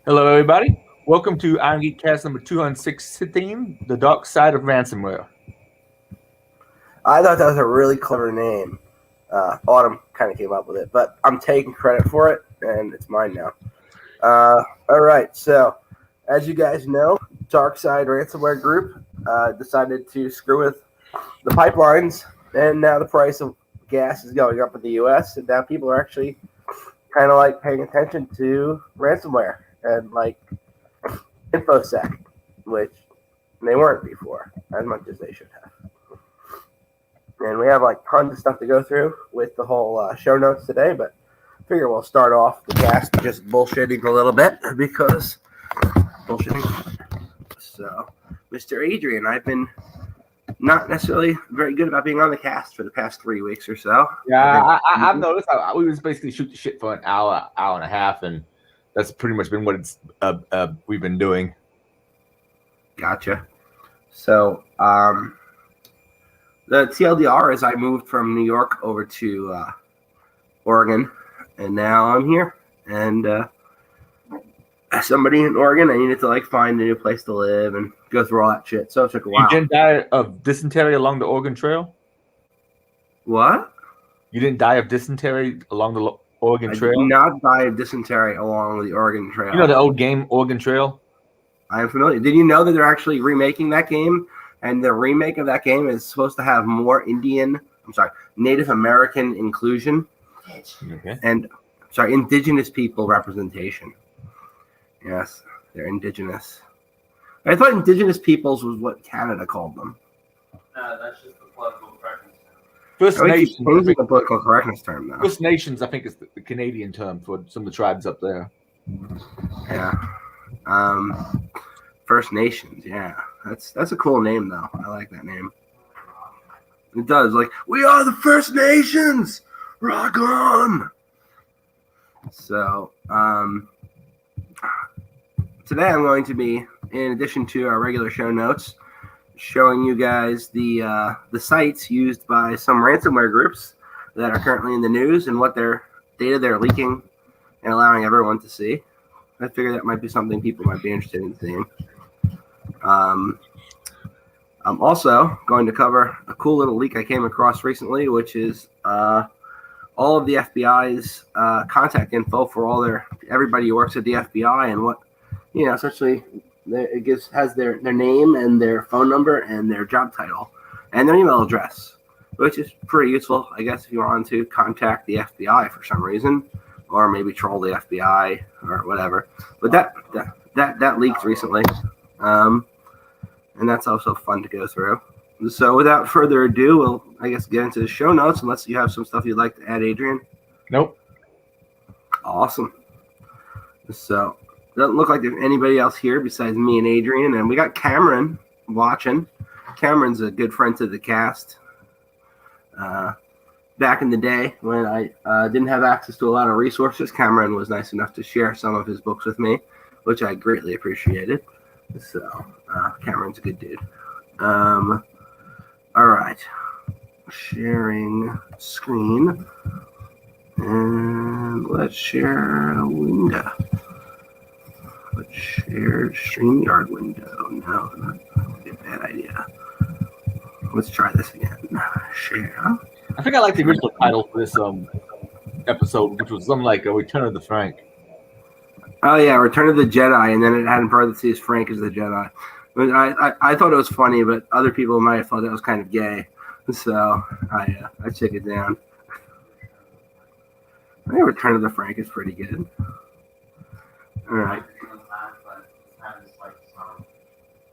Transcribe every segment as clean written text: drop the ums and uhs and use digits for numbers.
Hello, everybody. Welcome to IronGeek cast number 216, The Dark Side of Ransomware. I thought that was a really clever name. Autumn kind of came up with it, but I'm taking credit for it, and it's mine now. All right, so as you guys know, Darkside Ransomware Group decided to screw with the pipelines, and now the price of gas is going up in the U.S., and now people are actually kind of like paying attention to ransomware and like InfoSec, which they weren't before as much as they should have. And we have like tons of stuff to go through with the whole show notes today, but I figure we'll start off the cast just bullshitting a little bit because bullshitting. So, Mr. Adrian, I've been not necessarily very good about being on the cast for the past 3 weeks or so. Yeah, I've noticed we was basically shoot the shit for an hour and a half, and that's pretty much been what it's we've been doing. Gotcha. So, the TLDR is I moved from New York over to Oregon, and now I'm here. And as somebody in Oregon, I needed to like find a new place to live and go through all that shit. So it took a while. You didn't die of dysentery along the Oregon Trail? What? You didn't die of dysentery along the Oregon Trail? I did not die of dysentery along the Oregon Trail. You know the old game, Oregon Trail? I am familiar. Did you know that they're actually remaking that game? And the remake of that game is supposed to have more Native American inclusion. Okay. And, indigenous people representation. Yes, they're indigenous. I thought indigenous peoples was what Canada called them. No, that's just the political correctness term. First Nations. Changing the political correctness term, though. First Nations, I think, is the Canadian term for some of the tribes up there. Yeah. First Nations, yeah. That's a cool name, though. I like that name. It does. Like, we are the First Nations! Rock on! So, today I'm going to be, in addition to our regular show notes, showing you guys the sites used by some ransomware groups that are currently in the news and what their data they're leaking and allowing everyone to see. I figure that might be something people might be interested in seeing. I'm also going to cover a cool little leak I came across recently, which is all of the FBI's contact info for everybody who works at the FBI and what, essentially it has their name and their phone number and their job title and their email address, which is pretty useful, I guess, if you want to contact the FBI for some reason, or maybe troll the FBI or whatever. But that leaked recently. And that's also fun to go through. So without further ado, we'll, I guess, get into the show notes, unless you have some stuff you'd like to add, Adrian. Nope. Awesome. So doesn't look like there's anybody else here besides me and Adrian. And we got Cameron watching. Cameron's a good friend to the cast. Back in the day when I didn't have access to a lot of resources, Cameron was nice enough to share some of his books with me, which I greatly appreciated. So, Cameron's a good dude. All right. Sharing screen. And let's share a window. Let's share StreamYard window. No, that's a bad idea. Let's try this again. Share. I think I like the original title for this episode, which was something like Return of the Frank. Oh, yeah, Return of the Jedi, and then it had in parentheses Frank is the Jedi. I thought it was funny, but other people might have thought that was kind of gay. So I took it down. I think Return of the Frank is pretty good. All right.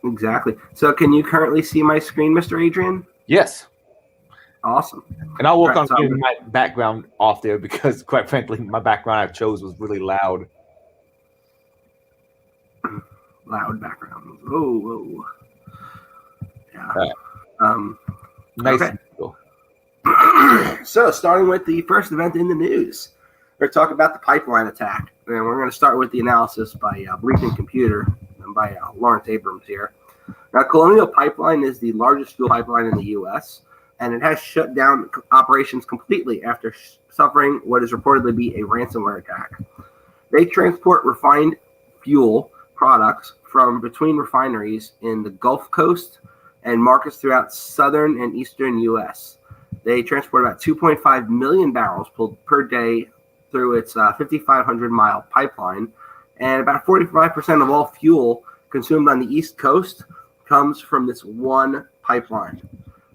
Exactly. So can you currently see my screen, Mr. Adrian? Yes. Awesome. And I'll work on getting my background off there because, quite frankly, my background I chose was really loud. Loud background. Oh. Yeah. Nice. Okay. Cool. So, starting with the first event in the news, we're going to talk about the pipeline attack. And we're going to start with the analysis by Bleeping Computer and by Lawrence Abrams here. Now, Colonial Pipeline is the largest fuel pipeline in the U.S., and it has shut down operations completely after suffering what is reported to be a ransomware attack. They transport refined fuel products from between refineries in the Gulf Coast and markets throughout southern and eastern U.S. They transport about 2.5 million barrels per day through its 5,500-mile pipeline, and about 45% of all fuel consumed on the East Coast comes from this one pipeline.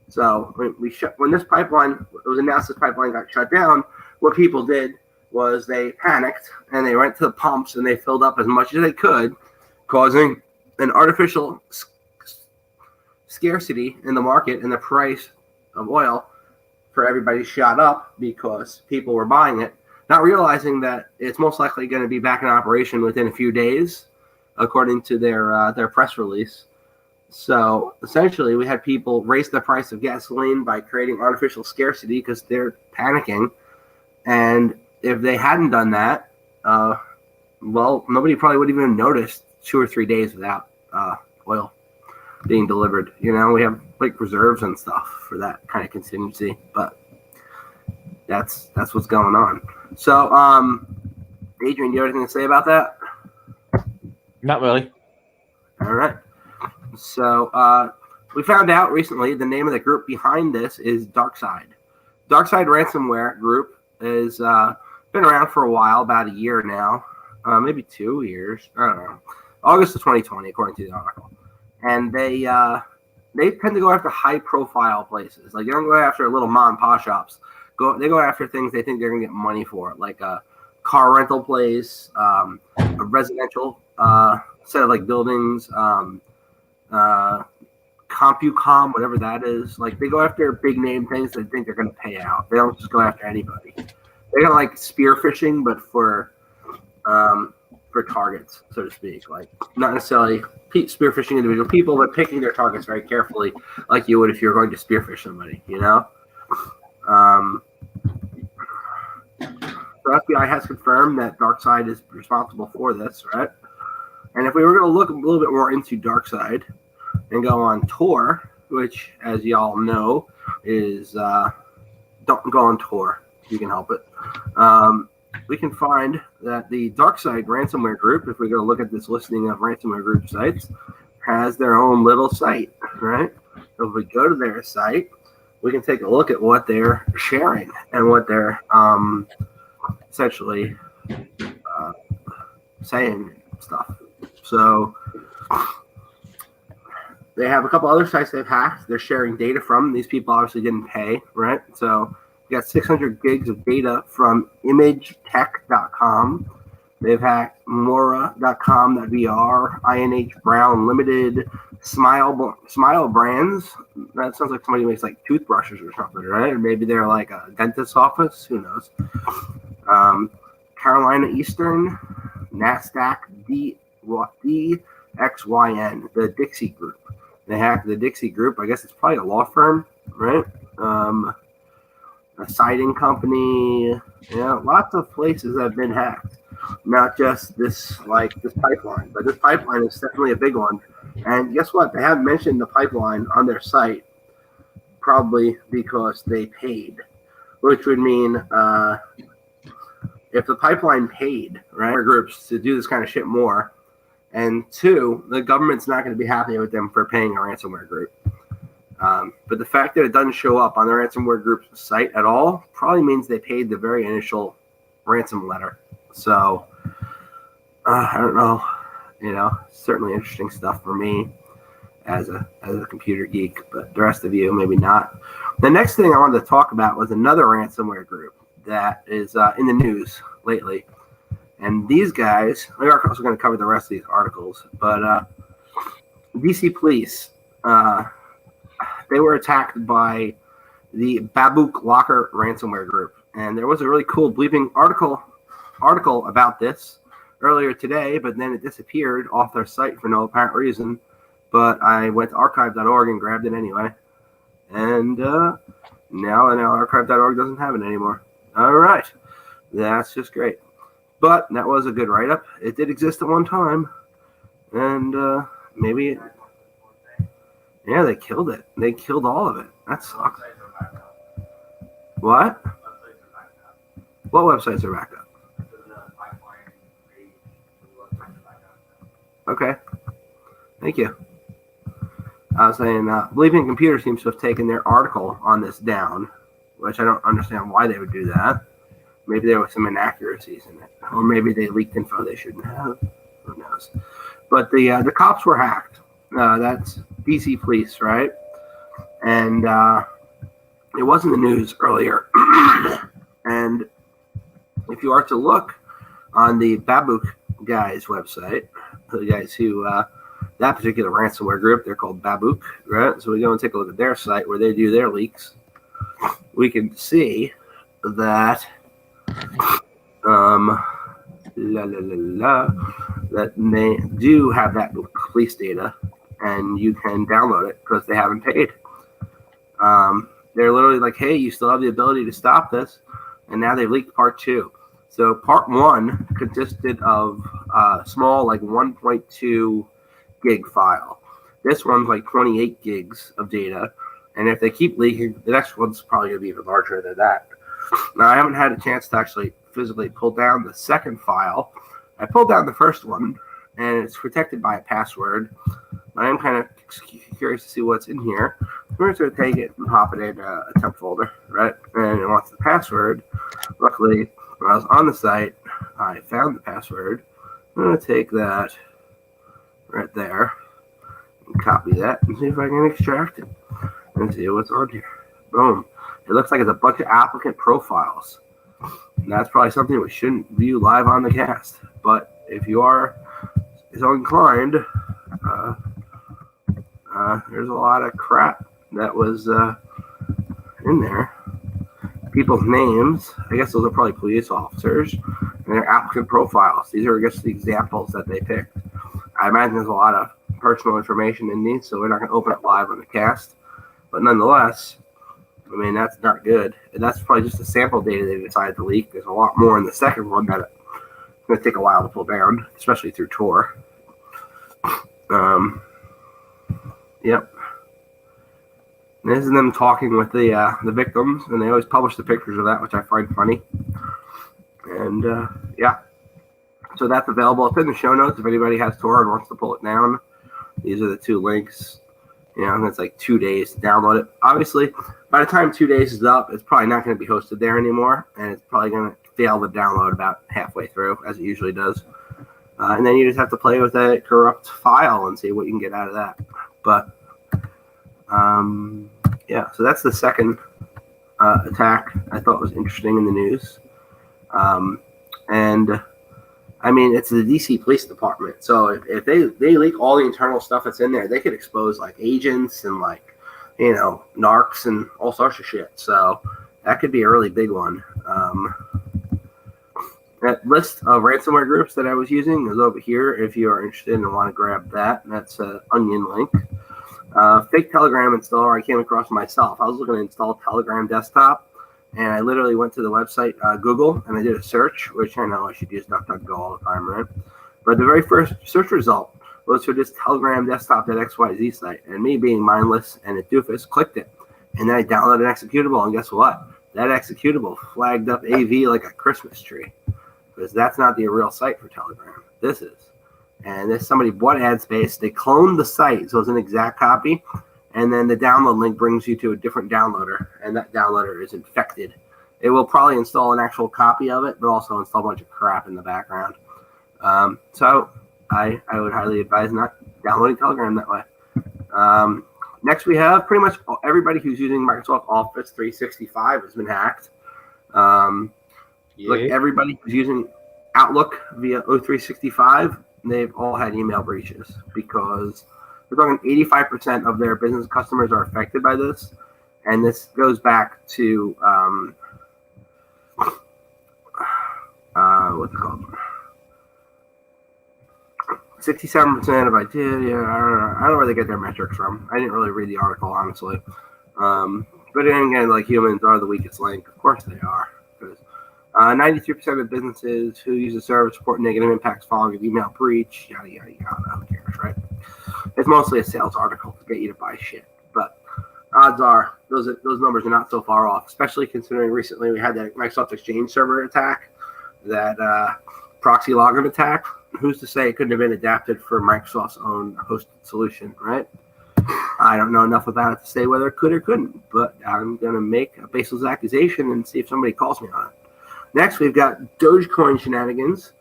So when this pipeline, it was announced this pipeline got shut down, what people did was they panicked and they went to the pumps and they filled up as much as they could, causing an artificial scarcity in the market, and the price of oil for everybody shot up because people were buying it, not realizing that it's most likely going to be back in operation within a few days, according to their press release. So essentially, we had people raise the price of gasoline by creating artificial scarcity because they're panicking. And if they hadn't done that, well, nobody probably would even noticed 2 or 3 days without oil being delivered. You know, we have like reserves and stuff for that kind of contingency, but that's what's going on. So, Adrian, do you have anything to say about that? Not really. All right. So we found out recently the name of the group behind this is Darkside. Darkside Ransomware Group has been around for a while, about a year now, maybe 2 years. I don't know. August of 2020, according to the article. And they tend to go after high-profile places. Like, they don't go after little mom-and-pop shops. They go after things they think they're going to get money for, like a car rental place, a residential set of like buildings, CompuCom, whatever that is. Like, they go after big name things they think they're going to pay out. They don't just go after anybody. They're kind of like spear fishing, but for targets, so to speak. Like, not necessarily spear fishing individual people, but picking their targets very carefully, like you would if you were going to spearfish somebody. You know. So FBI has confirmed that Darkside is responsible for this, right? And if we were going to look a little bit more into Darkside and go on Tor, which, as y'all know, is don't go on Tor if you can help it. We can find that the Darkside ransomware group, if we go look at this listing of ransomware group sites, has their own little site, right? So if we go to their site, we can take a look at what they're sharing and what they're essentially saying stuff. So they have a couple other sites they've hacked. They're sharing data from. These people obviously didn't pay, right? So we got 600 gigs of data from imagetech.com. They've hacked Mora.com.vr, INH Brown Limited, Smile Brands. That sounds like somebody makes like toothbrushes or something, right? Or maybe they're like a dentist's office. Who knows? Carolina Eastern, NASDAQ, DXYN, the Dixie Group. They hacked the Dixie Group. I guess it's probably a law firm, right? A siding company. Yeah, lots of places have been hacked. Not just this pipeline, but this pipeline is definitely a big one. And guess what? They haven't mentioned the pipeline on their site, probably because they paid, which would mean if the pipeline paid, right, for groups to do this kind of shit more, and two, the government's not going to be happy with them for paying a ransomware group. But the fact that it doesn't show up on the ransomware group's site at all probably means they paid the very initial ransom letter. So I don't know, certainly interesting stuff for me as a computer geek, but the rest of you maybe not. The next thing I wanted to talk about was another ransomware group that is in the news lately. And these guys, we are also going to cover the rest of these articles, but DC police, they were attacked by the Babook Locker ransomware group. And there was a really cool bleeping article about this earlier today, but then it disappeared off their site for no apparent reason. But I went to archive.org and grabbed it anyway. And now archive.org doesn't have it anymore. All right. That's just great. But that was a good write-up. It did exist at one time. And maybe... Yeah, they killed it. They killed all of it. That sucks. What? What websites are backed up? Okay. Thank you. I was saying, Believing Computer seems to have taken their article on this down, which I don't understand why they would do that. Maybe there were some inaccuracies in it, or maybe they leaked info they shouldn't have. Who knows? But the cops were hacked. That's DC police, right? And it was in the news earlier. And if you are to look on the Babook guys website, the guys who that particular ransomware group, they're called Babook, right? So we go and take a look at their site where they do their leaks. We can see that that they do have that police data, and you can download it because they haven't paid. They're literally like, hey, you still have the ability to stop this, and now they've leaked part 2. So part 1 consisted of a small, like 1.2 gig file. This one's like 28 gigs of data, and if they keep leaking, the next one's probably going to be even larger than that. Now, I haven't had a chance to actually physically pull down the second file. I pulled down the first one, and it's protected by a password. I am kind of curious to see what's in here. We're going to take it and hop it in a temp folder, right? And it wants the password. Luckily, when I was on the site, I found the password. I'm going to take that right there and copy that and see if I can extract it and see what's on here. Boom. It looks like it's a bunch of applicant profiles. And that's probably something we shouldn't view live on the cast. But if you are so inclined, there's a lot of crap that was in there. People's names, I guess those are probably police officers, and their applicant profiles. These are, I guess, the examples that they picked. I imagine there's a lot of personal information in these, so we're not going to open it live on the cast. But nonetheless, I mean, that's not good. And that's probably just the sample data they decided to leak. There's a lot more in the second one that it's going to take a while to pull down, especially through Tor. Yep. This is them talking with the victims, and they always publish the pictures of that, which I find funny. And yeah, so that's available. It's in the show notes if anybody has Tor and wants to pull it down. These are the 2 links. You know, and it's like 2 days to download it. Obviously, by the time 2 days is up, it's probably not going to be hosted there anymore, and it's probably going to fail to download about halfway through, as it usually does. And then you just have to play with that corrupt file and see what you can get out of that. But yeah, so that's the second attack I thought was interesting in the news. And I mean, it's the DC Police Department. So if they leak all the internal stuff that's in there, they could expose like agents and like, you know, narcs and all sorts of shit. So that could be a really big one. That list of ransomware groups that I was using is over here if you are interested and want to grab that. That's an onion link. Fake Telegram installer I came across myself. I was looking to install Telegram desktop, and I literally went to the website Google, and I did a search, which I know I should use DuckDuckGo all the time, right? But the very first search result was for this Telegram desktop.xyz site, and me being mindless and a doofus clicked it, and then I downloaded an executable, and guess what? That executable flagged up AV like a Christmas tree, because that's not the real site for Telegram. This is. And this somebody bought ad space. They cloned the site, so it's an exact copy. And then the download link brings you to a different downloader, and that downloader is infected. It will probably install an actual copy of it, but also install a bunch of crap in the background. So I would highly advise not downloading Telegram that way. Next, we have pretty much everybody who's using Microsoft Office 365 has been hacked. Like everybody who's using Outlook via O365, they've all had email breaches because we're talking 85% of their business customers are affected by this. And this goes back to, what's it called? 67% of I don't know where they get their metrics from. I didn't really read the article, honestly. But then again, like humans are the weakest link. Of course they are. 93% of businesses who use the service report negative impacts following an email breach, yada, yada, yada. Who cares, right? It's mostly a sales article to get you to buy shit. But odds are those numbers are not so far off, especially considering recently we had that Microsoft Exchange server attack, that proxy login attack. who's to say it couldn't have been adapted for Microsoft's own hosted solution, right? I don't know enough about it to say whether it could or couldn't, but I'm going to make a baseless accusation and see if somebody calls me on it. Next, we've got Dogecoin shenanigans.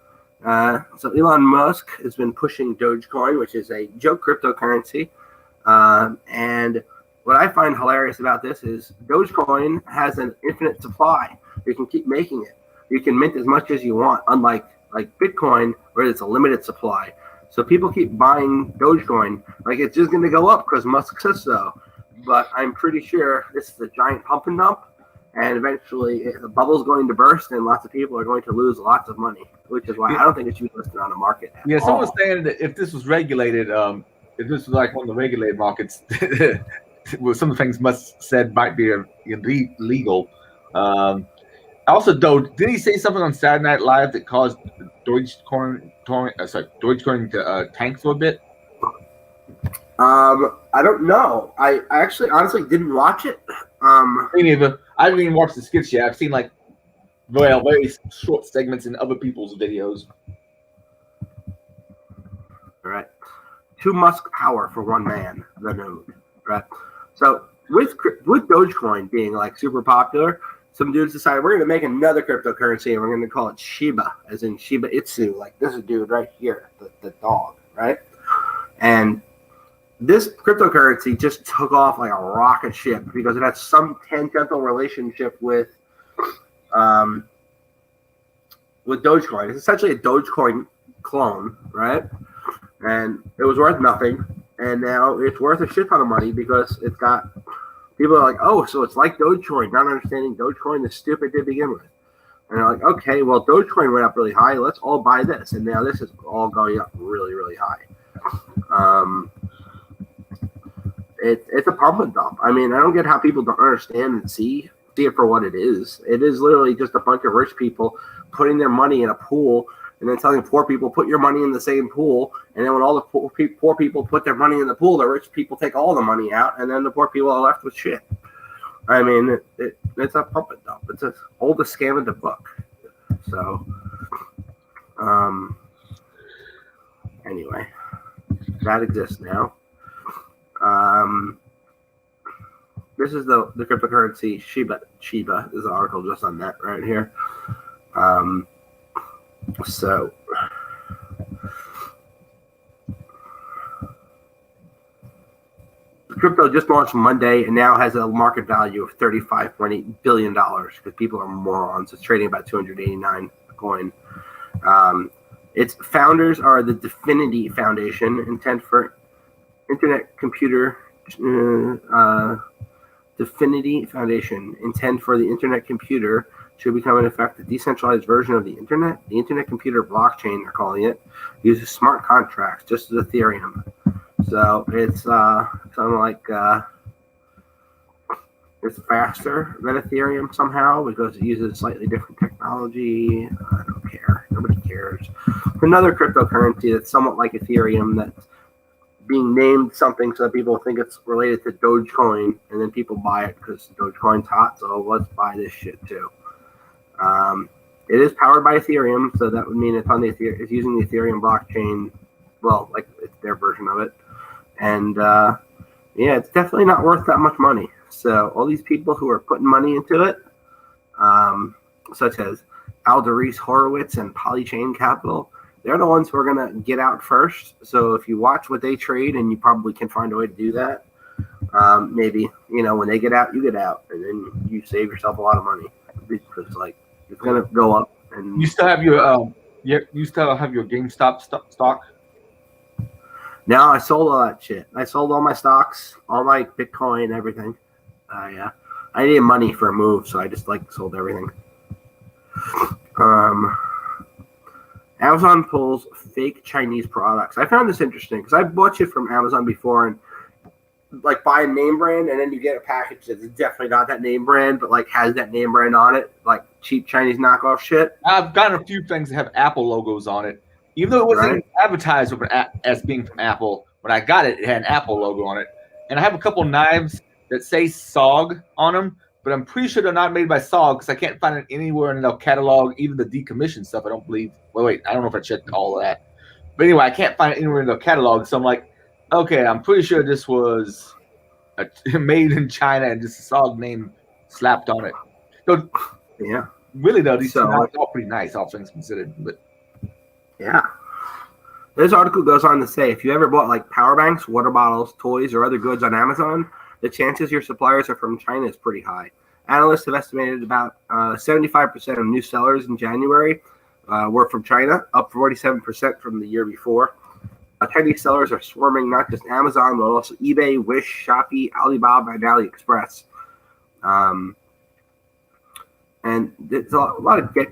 So Elon Musk has been pushing Dogecoin, which is a joke cryptocurrency. And what I find hilarious about this is Dogecoin has an infinite supply. You can keep making it. You can mint as much as you want, unlike Bitcoin, where it's a limited supply. So people keep buying Dogecoin like it's just going to go up because Musk says so. But I'm pretty sure this is a giant pump and dump, and eventually the bubble's going to burst, and lots of people are going to lose lots of money, which is why I don't think it should be listed on the market at all. Someone's saying that if this was regulated, if this was like one of the regulated markets, well, some of the things Musk said might be illegal. Also, though, did he say something on Saturday Night Live that caused Dogecoin to tank for a bit? I don't know. I actually honestly didn't watch it. Me neither. I haven't even watched the skits yet. I've seen like very short segments in other people's videos. All right. Too Musk power for one man, the node. Right. So with Dogecoin being like super popular, some dudes decided we're going to make another cryptocurrency and we're going to call it Shiba, as in Shiba Itsu, like this dude right here, the dog, right? And this cryptocurrency just took off like a rocket ship because it has some tangential relationship with Dogecoin. It's essentially a Dogecoin clone, right? And it was worth nothing, and now it's worth a shit ton of money because it's got people are like, oh, so it's like Dogecoin, not understanding Dogecoin is stupid to begin with. And they're like, okay, well, Dogecoin went up really high. Let's all buy this. And now this is all going up really, really high. It's a pump and dump. I mean, I don't get how people don't understand and see it for what it is. It is literally just a bunch of rich people putting their money in a pool and then telling poor people, put your money in the same pool. And then when all the poor people put their money in the pool, the rich people take all the money out, and then the poor people are left with shit. I mean, it's a pump and dump. It's the oldest scam in the book. So, anyway, that exists now. This is the cryptocurrency Shiba. There's an article just on that right here. So crypto just launched Monday and now has a market value of $35.8 billion because people are morons. It's trading about 289 coin. Its founders are the Definity Foundation, intent for Internet Computer. Definity Foundation, intent for the Internet Computer should become in effect a decentralized version of the Internet. The Internet Computer blockchain, they're calling it, uses smart contracts, just as Ethereum. So it's something like it's faster than Ethereum somehow because it uses slightly different technology. I don't care. Nobody cares. Another cryptocurrency that's somewhat like Ethereum that's being named something so that people think it's related to Dogecoin, and then people buy it because Dogecoin's hot, so let's buy this shit too. It is powered by Ethereum, so that would mean it's on the it's using the Ethereum blockchain. Well, like it's their version of it, and yeah, it's definitely not worth that much money. So all these people who are putting money into it, such as Alderice Horowitz and Polychain Capital, they're the ones who are going to get out first. So if you watch what they trade, and you probably can find a way to do that, maybe, when they get out, you get out, and then you save yourself a lot of money because like it's going to go up. And you still have your GameStop stock? No, I sold all that shit. I sold all my stocks, all my Bitcoin, everything. Yeah, I needed money for a move, so I just sold everything. Amazon pulls fake Chinese products. I found this interesting because I bought shit from Amazon before and buy a name brand, and then you get a package that's definitely not that name brand, but has that name brand on it, like cheap Chinese knockoff shit. I've gotten a few things that have Apple logos on it, even though it wasn't advertised as being from Apple. When I got it, it had an Apple logo on it, and I have a couple knives that say SOG on them, but I'm pretty sure they're not made by SOG because I can't find it anywhere in the catalog, even the decommissioned stuff. I don't believe. Wait, I don't know if I checked all of that. But anyway, I can't find it anywhere in the catalog. So I'm like, okay, I'm pretty sure this was made in China and just a solid name slapped on it. So Yeah. really though, these So- two knives are all pretty nice, all things considered. But Yeah. This article goes on to say, if you ever bought like power banks, water bottles, toys, or other goods on Amazon, the chances your suppliers are from China is pretty high. Analysts have estimated about 75% of new sellers in January were from China, up 47% from the year before. Chinese sellers are swarming not just Amazon, but also eBay, Wish, Shopee, Alibaba, and AliExpress. And there's a lot of get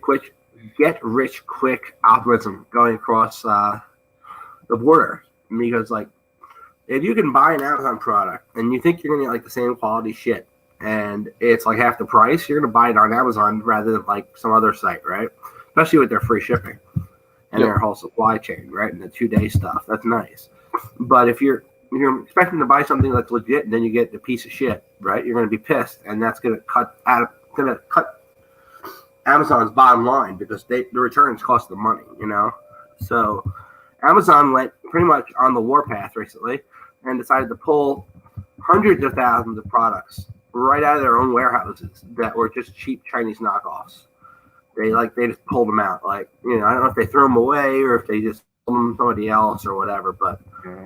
rich quick optimism going across the border, because like if you can buy an Amazon product and you think you're gonna get like the same quality shit and it's like half the price, you're gonna buy it on Amazon rather than like some other site, right? Especially with their free shipping and their whole supply chain, right? And the 2-day stuff, that's nice. But if you're expecting to buy something that's legit and then you get the piece of shit, right? You're gonna be pissed, and that's gonna cut Amazon's bottom line, because the returns cost them money, you know. So Amazon went pretty much on the warpath recently and decided to pull hundreds of thousands of products right out of their own warehouses that were just cheap Chinese knockoffs. They just pulled them out. Like, you know, I don't know if they threw them away or if they just sold them to somebody else or whatever, but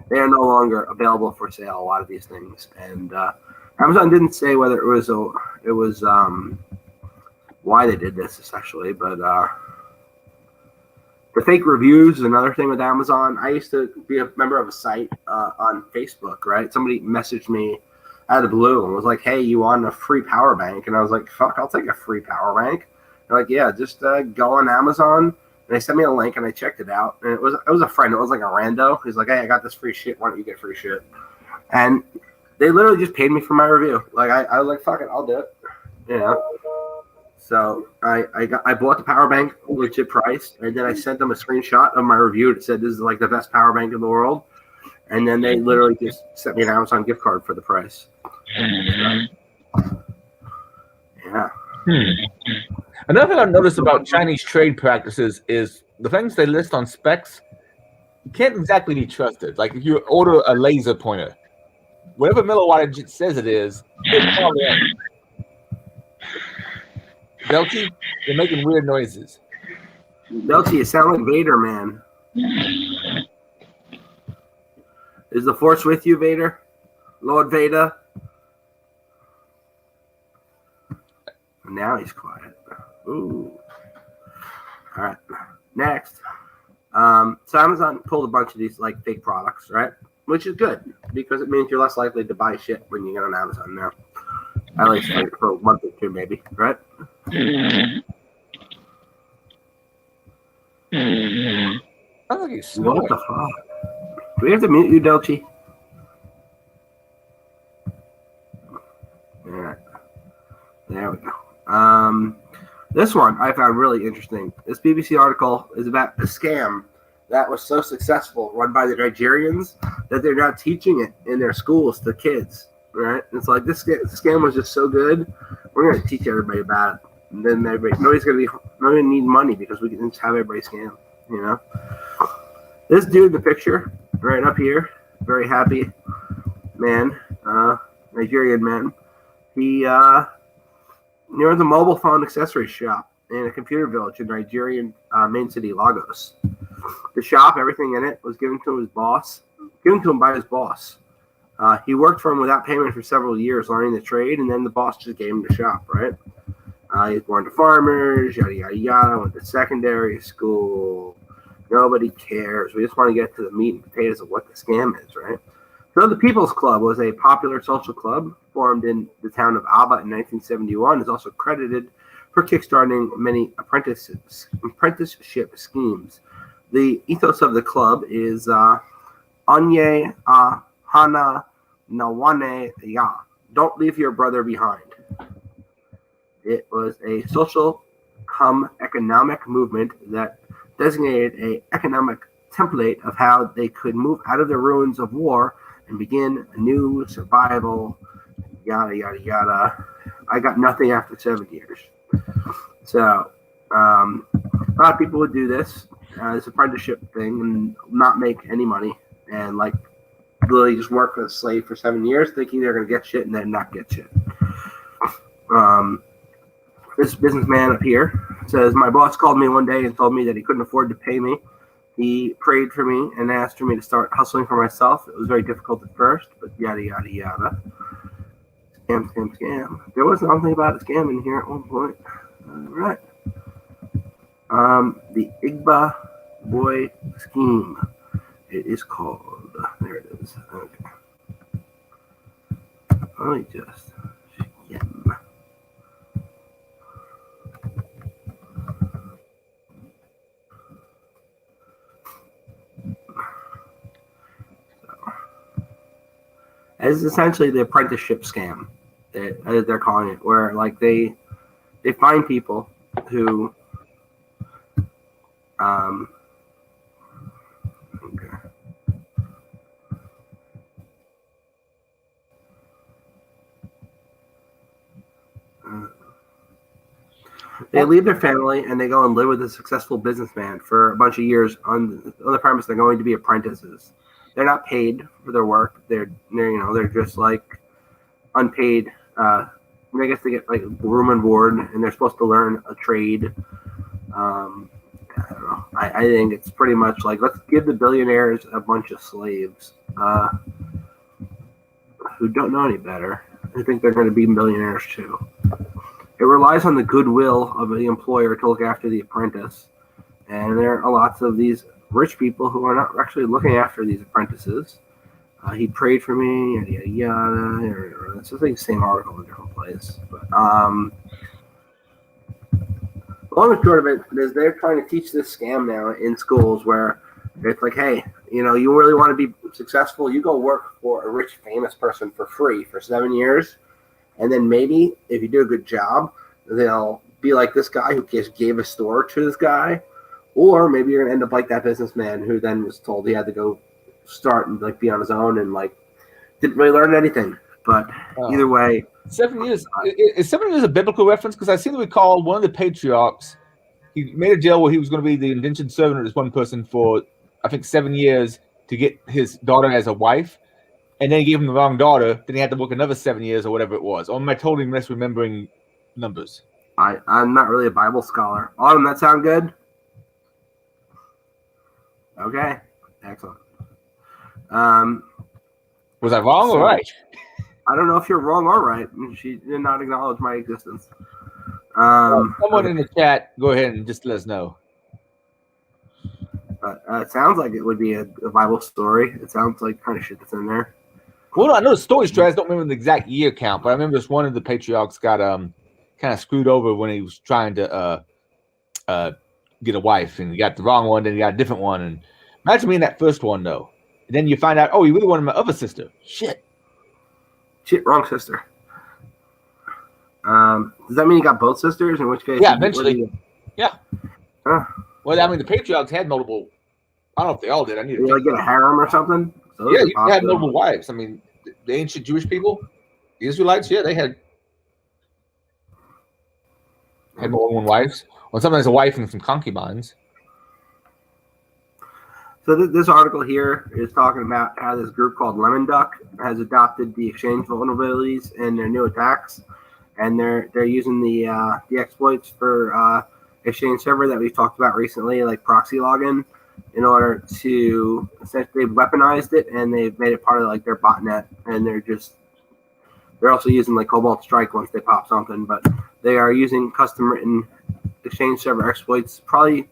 they are no longer available for sale, a lot of these things. And Amazon didn't say whether it was why they did this essentially, but the fake reviews is another thing with Amazon. I used to be a member of a site on Facebook, right? Somebody messaged me out of the blue and was like, "Hey, you want a free power bank?" And I was like, "Fuck, I'll take a free power bank." They're like, "Yeah, just go on Amazon." And they sent me a link and I checked it out. And it was a friend. It was like a rando. He's like, "Hey, I got this free shit. Why don't you get free shit?" And they literally just paid me for my review. Like I was like, "Fuck it, I'll do it." You know. So I bought the power bank legit price, and then I sent them a screenshot of my review that said this is like the best power bank in the world, and then they literally just sent me an Amazon gift card for the price. Yeah. Another thing I've noticed about Chinese trade practices is the things they list on specs can't exactly be trusted. Like if you order a laser pointer, whatever milliwatt it says it is, it's probably ain't. Delty, you're making weird noises. Delty, you sound like Vader, man. Is the Force with you, Vader? Lord Vader? Now he's quiet. Ooh. All right. Next. So Amazon pulled a bunch of these like fake products, right? Which is good because it means you're less likely to buy shit when you get on Amazon now. At least like for a month or two, maybe, right? I think he's What the fuck? Do we have to mute you, Delchi? All right. There we go. This one I found really interesting. This BBC article is about a scam that was so successful, run by the Nigerians, that they're now teaching it in their schools to kids. Right? It's like this scam was just so good, we're going to teach everybody about it. And then nobody's going to need money because we can just have everybody scam. You know, this dude in the picture right up here, very happy man, Nigerian man. He owns a mobile phone accessories shop in a computer village in Nigerian main city Lagos. The shop, everything in it, was given to him by his boss. He worked for him without payment for several years, learning the trade, and then the boss just gave him the shop, right? He was born to farmers, yada, yada, yada, went to secondary school. Nobody cares. We just want to get to the meat and potatoes of what the scam is, right? So the People's Club was a popular social club formed in the town of Aba in 1971. Is also credited for kickstarting many apprenticeship schemes. The ethos of the club is Anye Hana Nawane Ya. Don't leave your brother behind. It was a social economic movement that designated an economic template of how they could move out of the ruins of war and begin a new survival, yada, yada, yada. I got nothing after 7 years. So a lot of people would do this. this apprenticeship thing and not make any money and like literally just work as a slave for 7 years, thinking they're going to get shit and then not get shit. This businessman up here says, my boss called me one day and told me that he couldn't afford to pay me. He prayed for me and asked for me to start hustling for myself. It was very difficult at first, but yada, yada, yada. Scam, scam, scam. There was something about a scam in here at one point. All right. The Igba Boy Scheme. It is called. There it is. Okay. Let me just. Scam. It's essentially the apprenticeship scam that they're calling it, where like they find people who okay. They leave their family and they go and live with a successful businessman for a bunch of years on the premise they're going to be apprentices. They're not paid for their work. They're just like unpaid. I guess they get like room and board, and they're supposed to learn a trade. I don't know. I think it's pretty much like, let's give the billionaires a bunch of slaves who don't know any better. I think they're going to be millionaires too. It relies on the goodwill of the employer to look after the apprentice, and there are lots of these rich people who are not actually looking after these apprentices. He prayed for me, yada, yada, yada. It's just like the same article in a different place. But the long and short of it is they're trying to teach this scam now in schools where it's like, hey, you really want to be successful, you go work for a rich, famous person for free for 7 years, and then maybe if you do a good job, they'll be like this guy who just gave a store to this guy. Or maybe you're gonna end up like that businessman who then was told he had to go start and like be on his own and like didn't really learn anything. But either way, 7 years is 7 years a biblical reference? Because I seem to recall one of the patriarchs, he made a deal where he was going to be the indentured servant of this one person for I think 7 years to get his daughter as a wife, and then he gave him the wrong daughter. Then he had to work another 7 years or whatever it was. Or am I totally misremembering numbers? I'm not really a Bible scholar. Autumn, that sound good? Okay, excellent. Was I wrong or right? I don't know if you're wrong or right. She did not acknowledge my existence. Someone in the chat, go ahead and just let us know. It sounds like it would be a Bible story. It sounds like kind of shit that's in there. Well, I know the story straight. I don't remember the exact year count, but I remember this one of the patriarchs got kind of screwed over when he was trying to get a wife, and he got the wrong one, then he got a different one. And imagine me in that first one though. And then you find out, oh, you really wanted my other sister. Shit, wrong sister. Does that mean you got both sisters? In which case, yeah, eventually, yeah. Huh. Well, I mean, the patriarchs had multiple. I don't know if they all did. I need to like get a harem or something. Those you had multiple wives. I mean, the ancient Jewish people, the Israelites, yeah, they had more than one wives. Well, sometimes a wife and some concubines. So this article here is talking about how this group called Lemon Duck has adopted the exchange vulnerabilities in their new attacks, and they're using the exploits for Exchange server that we've talked about recently, like proxy login, in order to essentially they've weaponized it and they've made it part of like their botnet, and they're also using like Cobalt Strike once they pop something, but they are using custom written Exchange server exploits, probably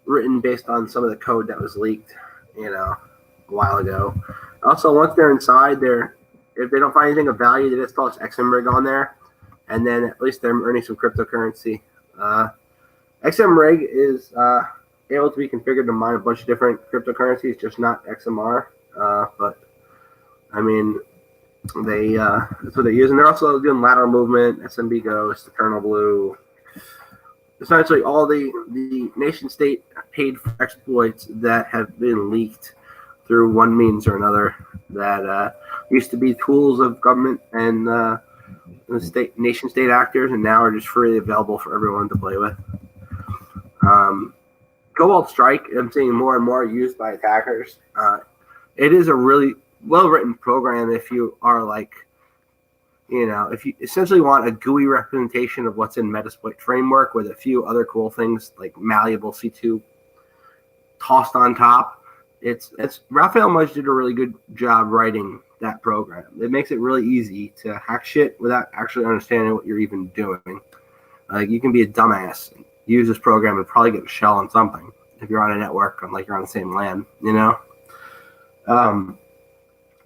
written based on some of the code that was leaked, a while ago. Also, once they're inside, if they don't find anything of value, they just toss XMRig on there, and then at least they're earning some cryptocurrency. XMRig is able to be configured to mine a bunch of different cryptocurrencies, just not XMR. But I mean, that's what they're using. They're also doing lateral movement, SMB Ghost, the Kernel Blue. Essentially, all the nation state paid for exploits that have been leaked through one means or another that used to be tools of government and the nation state actors, and now are just freely available for everyone to play with. Cobalt Strike, I'm seeing more and more used by attackers. It is a really well-written program if you are like, if you essentially want a GUI representation of what's in Metasploit framework with a few other cool things like malleable C2 tossed on top. It's Raphael Mudge did a really good job writing that program. It makes it really easy to hack shit without actually understanding what you're even doing. Like you can be a dumbass and use this program and probably get a shell on something if you're on a network and like you're on the same LAN,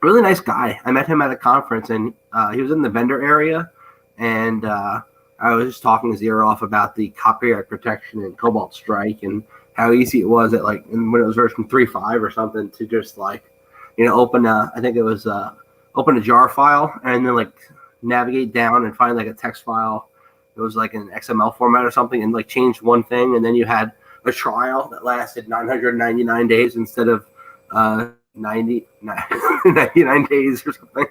Really nice guy. I met him at a conference and he was in the vendor area, and I was just talking his ear off about the copyright protection in Cobalt Strike and how easy it was at when it was version 3.5 or something to just open open a jar file and then navigate down and find a text file. It was like in XML format or something, and change one thing, and then you had a trial that lasted 999 days instead of 99 days or something.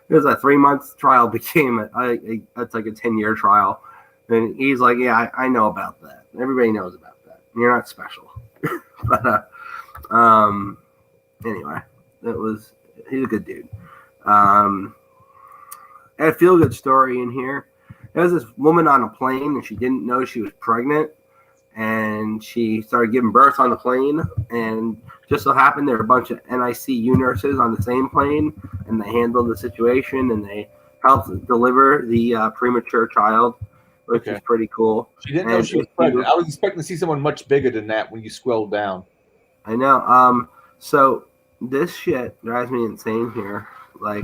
It was a 3-month trial became it's like a 10-year trial, and he's like, yeah, I know about that. Everybody knows about that. You're not special. But anyway, he's a good dude. I had a feel-good story in here. There was this woman on a plane, and she didn't know she was pregnant, and she started giving birth on the plane, and just so happened there were a bunch of NICU nurses on the same plane, and they handled the situation, and they helped deliver the premature child, which is pretty cool. She didn't know she was pregnant. I was expecting to see someone much bigger than that when you scroll down. I know. So this shit drives me insane here. I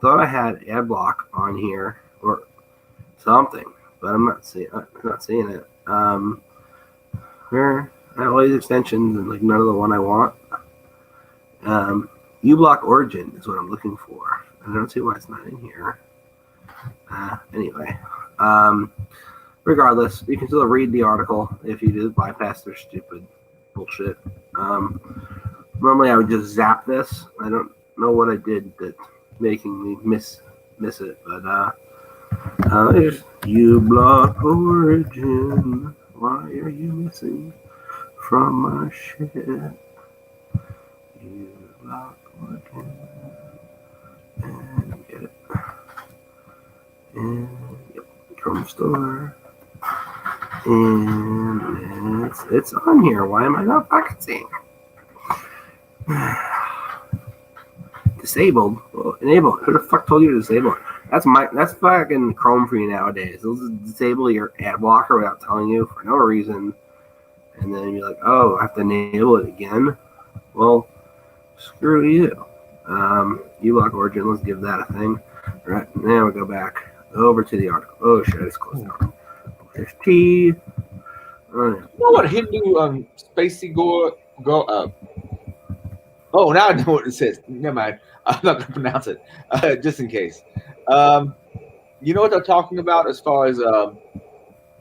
thought I had ad block on here or something, but I'm not seeing it. Where I have all these extensions and none of the one I want. uBlock Origin is what I'm looking for. I don't see why it's not in here. Anyway, regardless, you can still read the article if you just bypass their stupid bullshit. Normally I would just zap this. I don't know what I did that's making me miss it, but there's uBlock Origin. Why are you missing from my shit? uBlock Origin. And get it. And yep, Chrome Store. And it's on here. Why am I not fucking seeing? Disabled. Well, enabled. Who the fuck told you to disable it? That's fucking Chrome for you nowadays. They'll just disable your ad blocker without telling you for no reason. And then you're like, oh, I have to enable it again? Well, screw you. uBlock Origin, let's give that a thing. All right, now we go back over to the article. Oh shit, it's closed down. 15. Oh, yeah. You know what Hindu Spacey go oh, now I know what it says. Never mind. I'm not going to pronounce it, just in case. You know what they're talking about as far as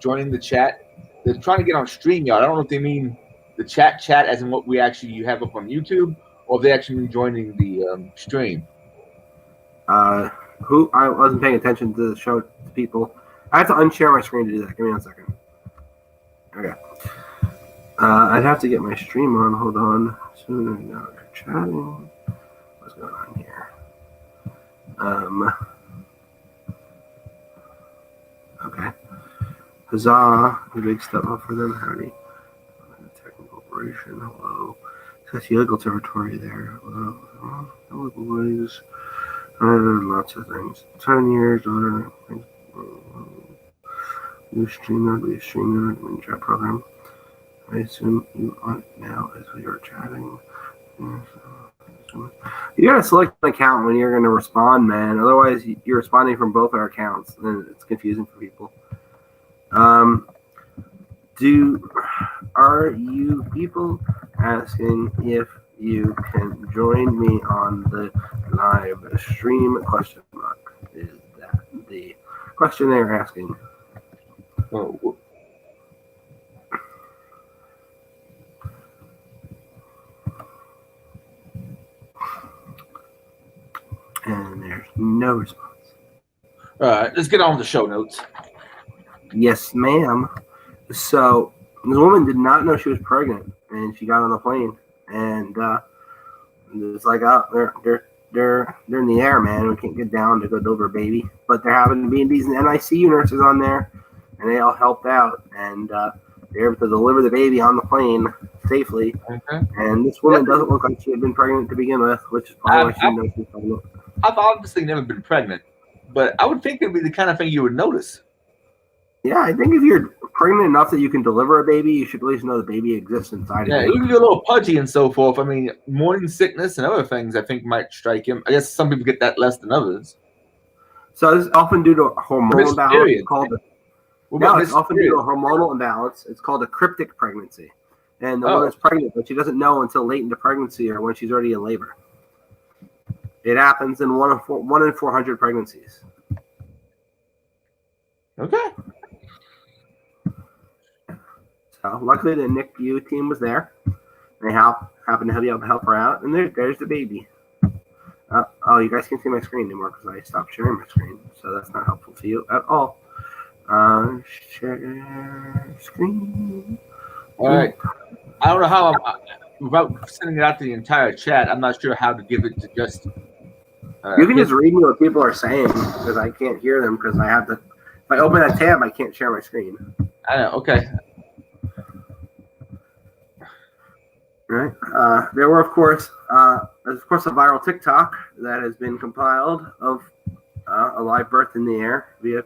joining the chat? They're trying to get on StreamYard. I don't know if they mean the chat as in what you have up on YouTube, or if they actually mean joining the stream. I wasn't paying attention to the show to people. I have to unshare my screen to do that. Give me 1 second. Okay. I'd have to get my stream on. Hold on. Sooner now you're chatting. What's going on here? Okay. Huzzah. The big step up for them. Howdy. Technical operation. Hello. That's illegal territory there. Hello. Hello, boys. Lots of things. 10 years. Other things. New StreamYard. We StreamYard. Main chat program. I assume you on it now as we are chatting. You gotta select an account when you're gonna respond, man. Otherwise, you're responding from both our accounts, and it's confusing for people. Are you people asking if you can join me on the live stream? Question mark. Is that the question they're asking? Oh. And there's no response. All right, let's get on with the show notes. Yes, ma'am. So this woman did not know she was pregnant, and she got on the plane, and it's like, oh, they're in the air, man. We can't get down to go deliver a baby, but there happened to be these NICU nurses on there, and they all helped out, and they're able to deliver the baby on the plane safely. Okay. And this woman doesn't look like she had been pregnant to begin with, which is probably why she didn't know she was pregnant. I've obviously never been pregnant, but I would think it'd be the kind of thing you would notice. Yeah, I think if you're pregnant enough that you can deliver a baby, you should at least know the baby exists inside Yeah, of you. even a little pudgy and so forth. I mean, morning sickness and other things I think might strike him. I guess some people get that less than others. So this is often due to a hormonal imbalance. It's called it's often due to a hormonal imbalance. It's called a cryptic pregnancy. And the woman's pregnant, but she doesn't know until late into pregnancy or when she's already in labor. It happens in 1 in 400 pregnancies. Okay. So luckily the NICU team was there. They happened to be able to help her out, and there's the baby. Oh, you guys can't see my screen anymore because I stopped sharing my screen, so that's not helpful to you at all. Share screen. All right. I don't know how without sending it out to the entire chat. I'm not sure how to give it to just. You can just read me what people are saying because I can't hear them because I have to. If I open that tab, I can't share my screen. I know. Okay. Right. There were, of course, a viral TikTok that has been compiled of a live birth in the air via, of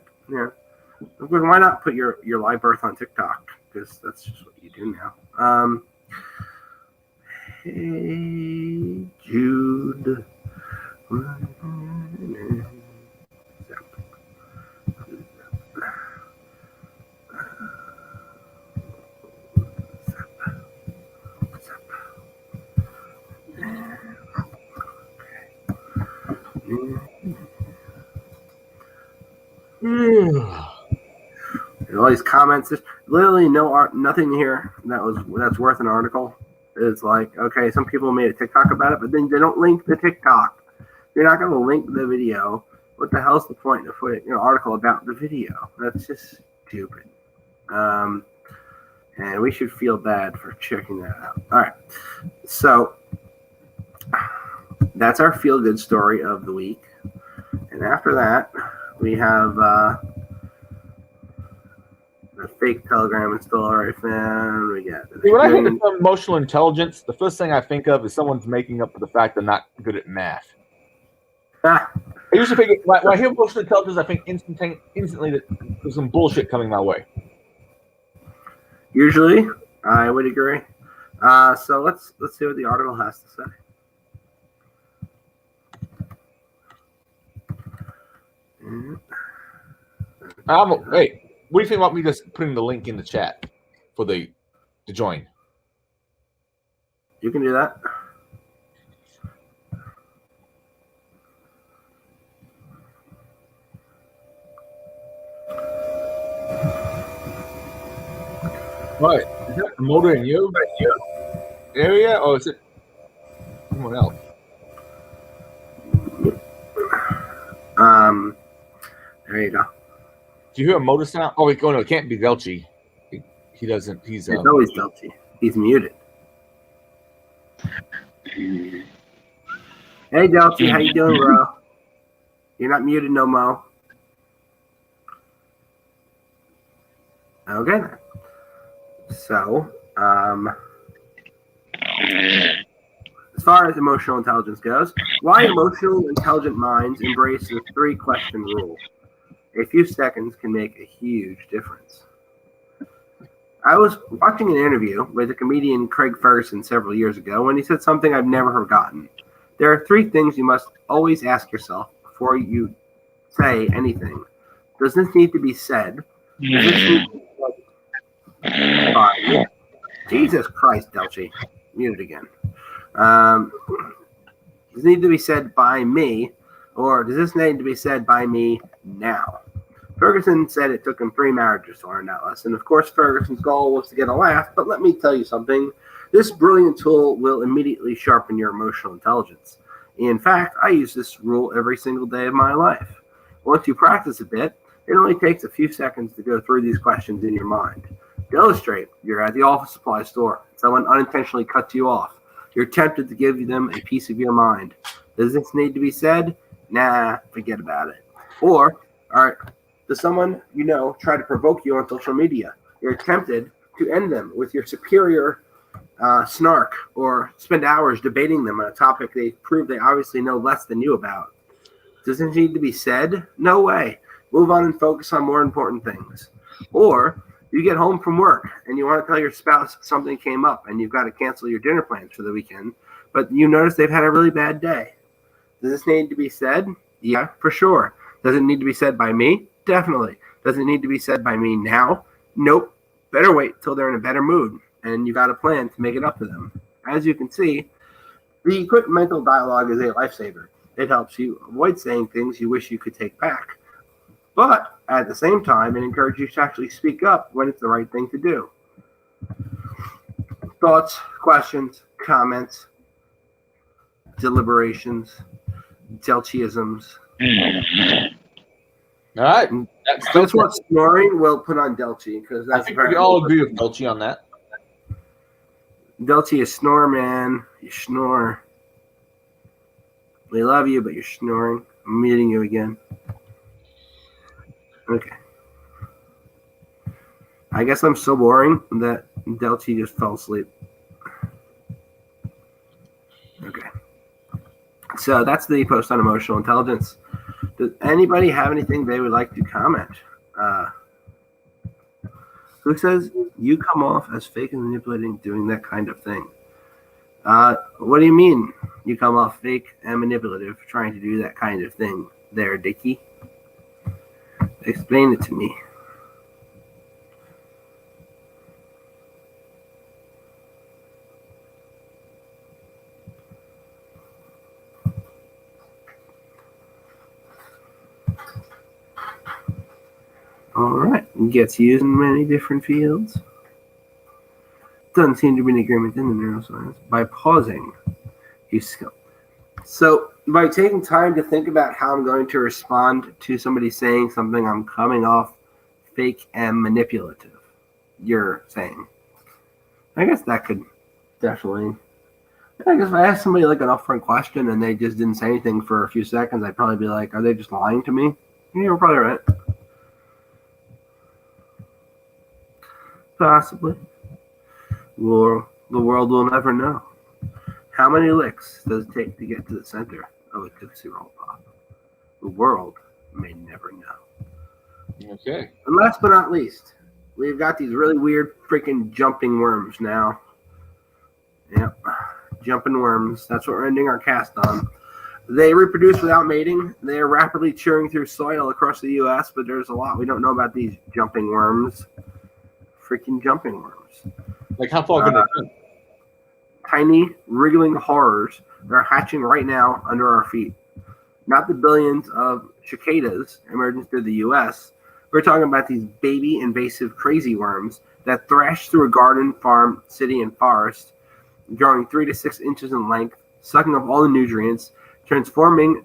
course, why not put your live birth on TikTok? Because that's just what you do now. Hey, Jude. All these comments, there's literally nothing here that's worth an article. It's like, okay, some people made a TikTok about it, but then they don't link the TikTok. You're not going to link the video. What the hell's the point of putting an article about the video? That's just stupid. And we should feel bad for checking that out. All right, so that's our feel-good story of the week. And after that, we have the fake Telegram installer I found. We got when I think of emotional intelligence, the first thing I think of is someone's making up for the fact they're not good at math. I usually think when I hear emotional intelligence, I think instantly that there's some bullshit coming my way. Usually, I would agree. So let's see what the article has to say. Hey, what do you think about me just putting the link in the chat for to join? You can do that. Right. Is that promoter in your area, or is it someone else? There you go. Do you hear a motor sound? Oh, wait, no, it can't be Delchi. He doesn't. It's always Delchi. He's muted. Hey, Delchi, how you doing, bro? You're not muted no more. Okay. So, as far as emotional intelligence goes, why emotional intelligent minds embrace the 3-question rule. A few seconds can make a huge difference. I was watching an interview with the comedian Craig Ferguson several years ago, and he said something I've never forgotten. There are 3 things you must always ask yourself before you say anything. Does this need to be said? Does this need to be said? Jesus Christ, Delchi. Muted again. Does this need to be said by me, or does this need to be said by me now? Ferguson said it took him 3 marriages to learn that lesson. Of course, Ferguson's goal was to get a laugh, but let me tell you something. This brilliant tool will immediately sharpen your emotional intelligence. In fact, I use this rule every single day of my life. Once you practice a bit, it only takes a few seconds to go through these questions in your mind. To illustrate, you're at the office supply store. Someone unintentionally cuts you off. You're tempted to give them a piece of your mind. Does this need to be said? Nah, forget about it. Or, all right, does someone you know try to provoke you on social media? You're tempted to end them with your superior snark or spend hours debating them on a topic they prove they obviously know less than you about. Does it need to be said? No way. Move on and focus on more important things. Or you get home from work and you want to tell your spouse something came up and you've got to cancel your dinner plans for the weekend, but you notice they've had a really bad day. Does this need to be said? Yeah, for sure. Does it need to be said by me? Definitely. Does it need to be said by me now? Nope. Better wait till they're in a better mood and you got a plan to make it up to them. As you can see, the quick mental dialogue is a lifesaver. It helps you avoid saying things you wish you could take back. But at the same time, it encourages you to actually speak up when it's the right thing to do. Thoughts, questions, comments, deliberations, Delchiisms. All right. That's what snoring will put on Delchi. Because I think we all agree with Delchi on that. Delchi is snore, man. You snore. We love you, but you're snoring. I'm muting you again. Okay. I guess I'm so boring that Delchi just fell asleep. Okay. So that's the post on emotional intelligence. Does anybody have anything they would like to comment? Who says you come off as fake and manipulating doing that kind of thing? What do you mean you come off fake and manipulative trying to do that kind of thing there, Dickie? Explain it to me. All right. Gets used in many different fields. Doesn't seem to be an agreement in the neuroscience. By pausing, you skill. So by taking time to think about how I'm going to respond to somebody saying something, I'm coming off fake and manipulative. You're saying. I guess that could definitely. I guess if I asked somebody like an upfront question and they just didn't say anything for a few seconds, I'd probably be like, are they just lying to me? Yeah, you're probably right. Possibly. Or the world will never know. How many licks does it take to get to the center of a Tootsie Roll Pop? The world may never know. Okay. And last but not least, we've got these really weird freaking jumping worms now. Yep. Jumping worms. That's what we're ending our cast on. They reproduce without mating. They are rapidly chewing through soil across the U.S., but there's a lot we don't know about these jumping worms. Freaking jumping worms. Like how far can they jump? Tiny, wriggling horrors that are hatching right now under our feet. Not the billions of cicadas emerging through the U.S. We're talking about these baby invasive crazy worms that thrash through a garden, farm, city, and forest, growing 3 to 6 inches in length, sucking up all the nutrients, transforming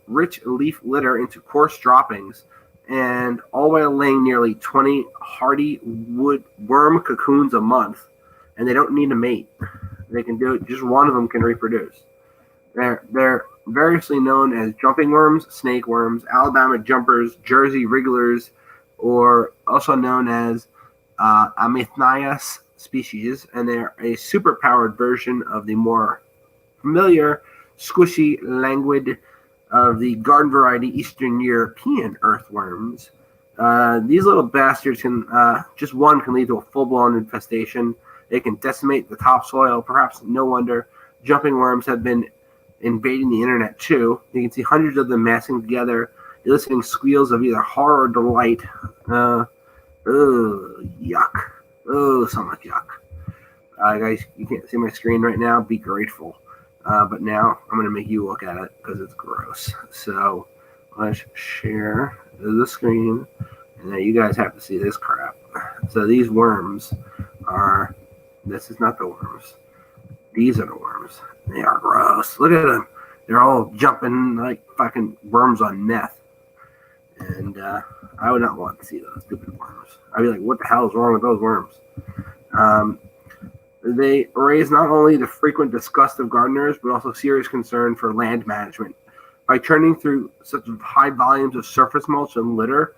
rich leaf litter into coarse droppings, and all while laying nearly 20 hardy wood worm cocoons a month. And they don't need a mate. They can do it. Just one of them can reproduce. They're variously known as jumping worms, snake worms, Alabama jumpers, Jersey wrigglers, or also known as Amethnias species. And they're a superpowered version of the more familiar, squishy, languid of the garden variety Eastern European earthworms. These little bastards can, just one can lead to a full-blown infestation. They can decimate the topsoil. Perhaps no wonder jumping worms have been invading the internet too. You can see hundreds of them massing together, eliciting squeals of either horror or delight. Yuck. Oh, so much yuck. Guys, you can't see my screen right now. Be grateful. But now I'm going to make you look at it because it's gross. So let's share the screen. And now you guys have to see this crap. So these worms are... This is not the worms. These are the worms. They are gross. Look at them. They're all jumping like fucking worms on meth. And I would not want to see those stupid worms. I'd be like, what the hell is wrong with those worms? They raise not only the frequent disgust of gardeners, but also serious concern for land management. By churning through such high volumes of surface mulch and litter,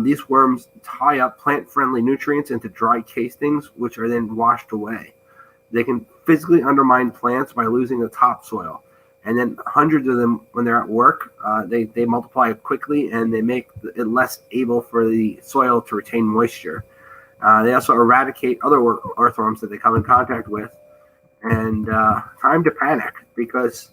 these worms tie up plant-friendly nutrients into dry castings, which are then washed away. They can physically undermine plants by losing the topsoil. And then hundreds of them, when they're at work, they multiply quickly, and they make it less able for the soil to retain moisture. They also eradicate other earthworms that they come in contact with. And time to panic, because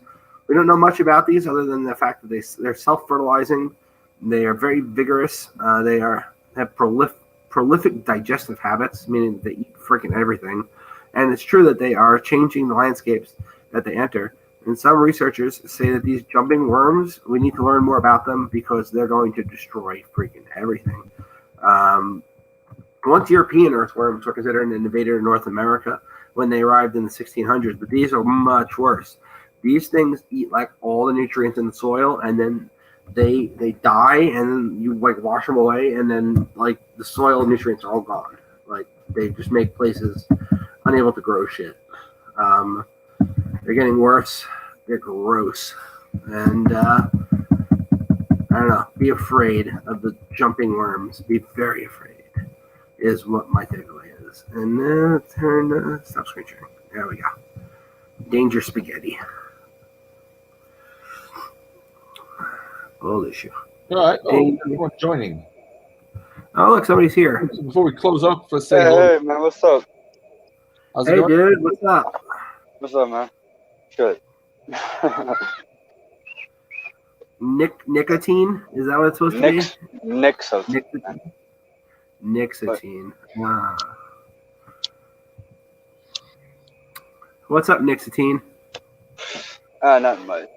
we don't know much about these other than the fact that they're self-fertilizing. They are very vigorous. They have prolific digestive habits, meaning they eat freaking everything. And it's true that they are changing the landscapes that they enter. And some researchers say that these jumping worms, we need to learn more about them because they're going to destroy freaking everything. Once European earthworms were considered an invader in North America when they arrived in the 1600s, but these are much worse. These things eat like all the nutrients in the soil, and then they die, and then you like wash them away, and then like the soil nutrients are all gone. Like they just make places unable to grow shit. They're getting worse. They're gross, and I don't know. Be afraid of the jumping worms. Be very afraid. Is what my takeaway is. And stop screen sharing. There we go. Danger spaghetti. Old issue. All right. Oh, everyone joining. Oh, look, somebody's here. Before we close up for a second. Hey, man, what's up? How's it Hey, going? dude, what's up? What's up, man? Good. Nicotine? Is that what it's supposed to be? Nixotine. Nicotine. Wow. What's up, Nicotine? Nothing much.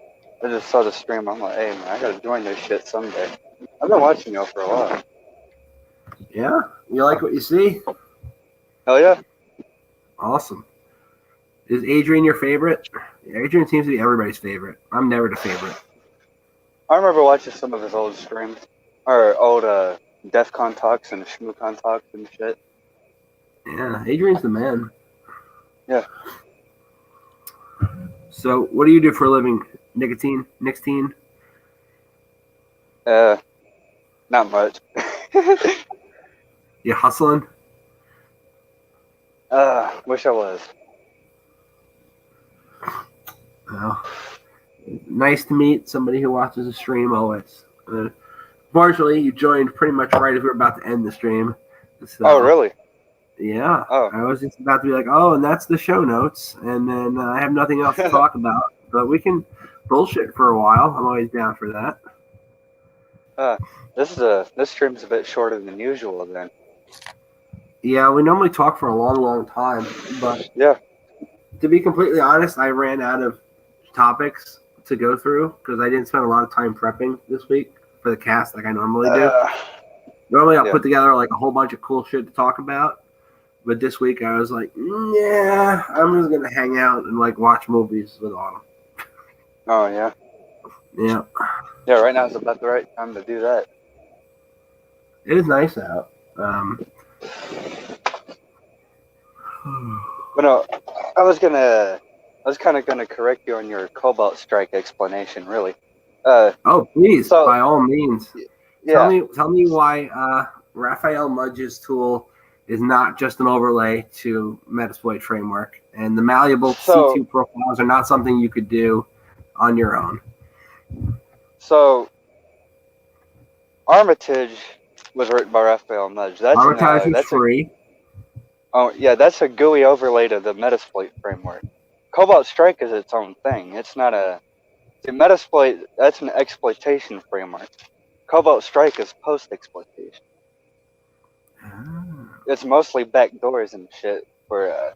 I just saw the stream. I'm like, hey, man, I gotta join this shit someday. I've been watching y'all for a while. Yeah? You like what you see? Hell yeah. Awesome. Is Adrian your favorite? Adrian seems to be everybody's favorite. I'm never the favorite. I remember watching some of his old streams. Or old, DEF CON talks and ShmooCon talks and shit. Yeah, Adrian's the man. Yeah. So, what do you do for a living, Nicotine? Not much. You hustling? Wish I was. Well, nice to meet somebody who watches the stream always. Fortunately, you joined pretty much right as we were about to end the stream. So, Oh, really? Yeah. Oh. I was just about to be like, oh, and that's the show notes. And then I have nothing else to talk about. But we can bullshit for a while. I'm always down for that. This stream's a bit shorter than usual then. Yeah, we normally talk for a long, long time. But Yeah. to be completely honest, I ran out of topics to go through because I didn't spend a lot of time prepping this week for the cast like I normally do. Normally I'll put together like a whole bunch of cool shit to talk about. But this week I was like, yeah, I'm just going to hang out and like watch movies with Autumn. Oh, yeah. Yeah. Yeah, right now is about the right time to do that. It is nice out. But no, I was kind of gonna correct you on your Cobalt Strike explanation, really. Oh, please, so- by all means. Yeah. Tell me why Raphael Mudge's tool is not just an overlay to Metasploit framework, and the malleable C2 profiles are not something you could do on your own. So, Armitage was written by Raphael Mudge. Armitage is free. That's a GUI overlay to the Metasploit framework. Cobalt Strike is its own thing. It's not a... See, Metasploit, that's an exploitation framework. Cobalt Strike is post-exploitation. It's mostly backdoors and shit for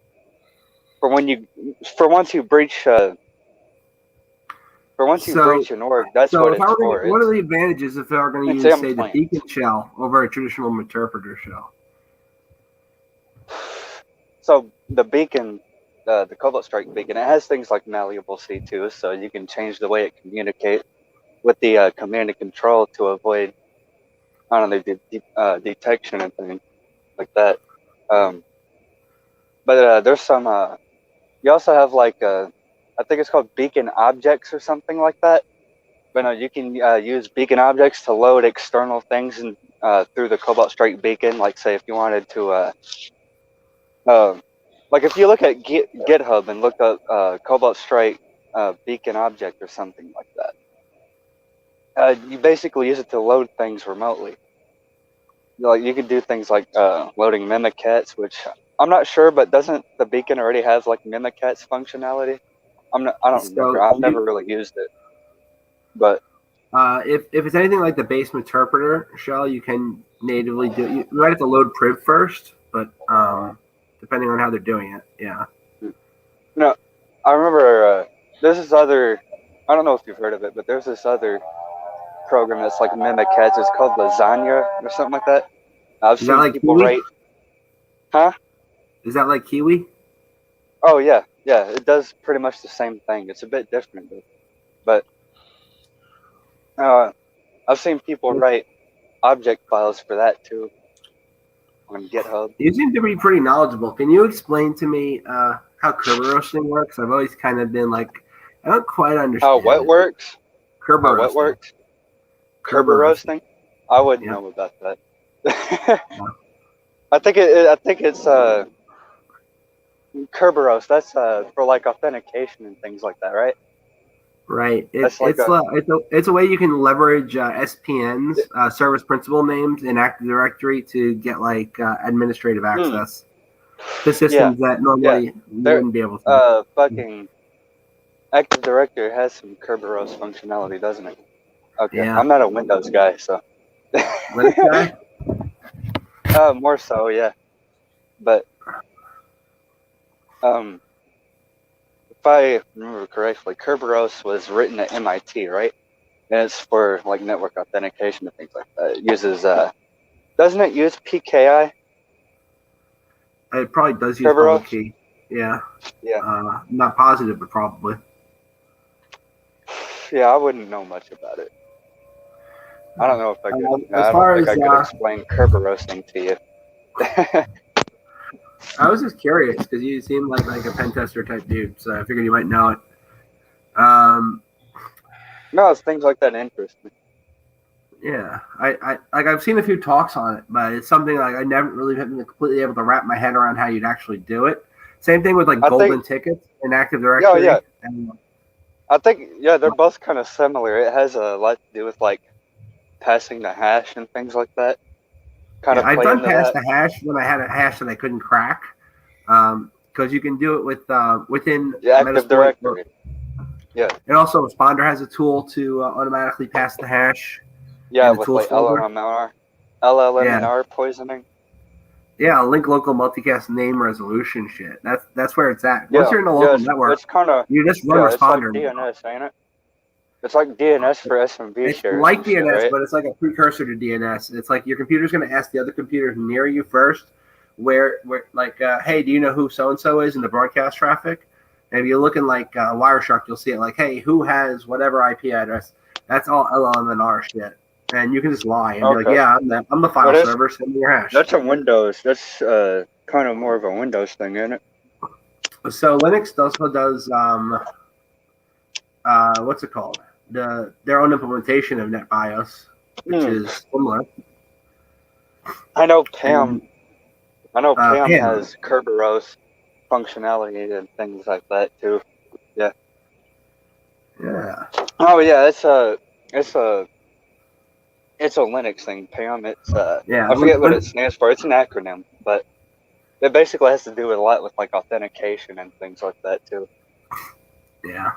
once you breach breach an org. That's what it's for. What are the advantages if they're going to use, say, the beacon shell over a traditional interpreter shell? So the beacon, the Cobalt Strike beacon, it has things like malleable C2, so you can change the way it communicates with the command and control to avoid I don't know, detection and things like that. But there's some. You also have like I think it's called beacon objects or something like that. But no, you can use beacon objects to load external things and through the Cobalt Strike beacon. Like say if you wanted to, like if you look at GitHub and look up Cobalt Strike beacon object or something like that, you basically use it to load things remotely. Like you could do things like loading Mimikatz, which I'm not sure, but doesn't the beacon already have like Mimikatz functionality? I don't remember. I've never really used it, but if it's anything like the base interpreter shell, you can natively do. You might have to load prib first, but depending on how they're doing it, yeah. No, I remember there's this other. I don't know if you've heard of it, but there's this other program that's like Mimikatz. It's called Lasagna or something like that. I've seen like people Kiwi? write. Huh? Is that like Kiwi? Oh yeah. It does pretty much the same thing. It's a bit different, but I've seen people write object files for that too on GitHub. You seem to be pretty knowledgeable. Can you explain to me how Kerberos works? I've always kind of been like, I don't quite understand. How what works? Kerberos. Kerber roasting? I wouldn't know about that. I think it's Kerberos. That's for like authentication and things like that, right? Right. It's a way you can leverage SPNs, service principal names, in Active Directory to get like administrative access to systems that normally you wouldn't be able to. Fucking Active Directory has some Kerberos functionality, doesn't it? Okay. Yeah. I'm not a Windows guy, so. Linux guy? More so, yeah. But if I remember correctly, Kerberos was written at MIT, right? And it's for like network authentication and things like that. It uses doesn't it use PKI? It probably does use Kerberos? public key. Yeah. Yeah. Not positive, but probably. Yeah, I wouldn't know much about it. I don't know if I could. I don't think I could explain Kerberosing to you. I was just curious because you seem like a pen tester type dude, so I figured you might know it. No, it's things like that interest me. Yeah, I've seen a few talks on it, but it's something like I never really been completely able to wrap my head around how you'd actually do it. Same thing with like golden tickets in Active Directory. Yeah. I think they're both kind of similar. It has a lot to do with like passing the hash and things like that. I've done pass the hash when I had a hash that I couldn't crack, because you can do it with within Active Directory. Yeah. And also Responder has a tool to automatically pass the hash. Yeah, with like LLMR poisoning. Yeah, link local multicast name resolution shit. That's where it's at. Once you're in a local network, it's kinda, you just run Responder. It's like DNS, ain't it? It's like DNS for SMB it's shares. It's like DNS, right? but it's like a precursor to DNS. It's like your computer's going to ask the other computers near you first, where like, hey, do you know who so-and-so is in the broadcast traffic? And if you look in like Wireshark, you'll see it like, hey, who has whatever IP address? That's all LLMNR shit. And you can just lie and be like, yeah, I'm the file server, send me your hash. That's a Windows. That's kind of more of a Windows thing, isn't it? So Linux also does, what's it called? Their own implementation of NetBIOS, which is similar. I know PAM has Kerberos functionality and things like that too. Yeah. Yeah. Oh yeah, it's a Linux thing. PAM. It's I forget what it stands for. It's an acronym, but it basically has to do with a lot with like authentication and things like that too. Yeah.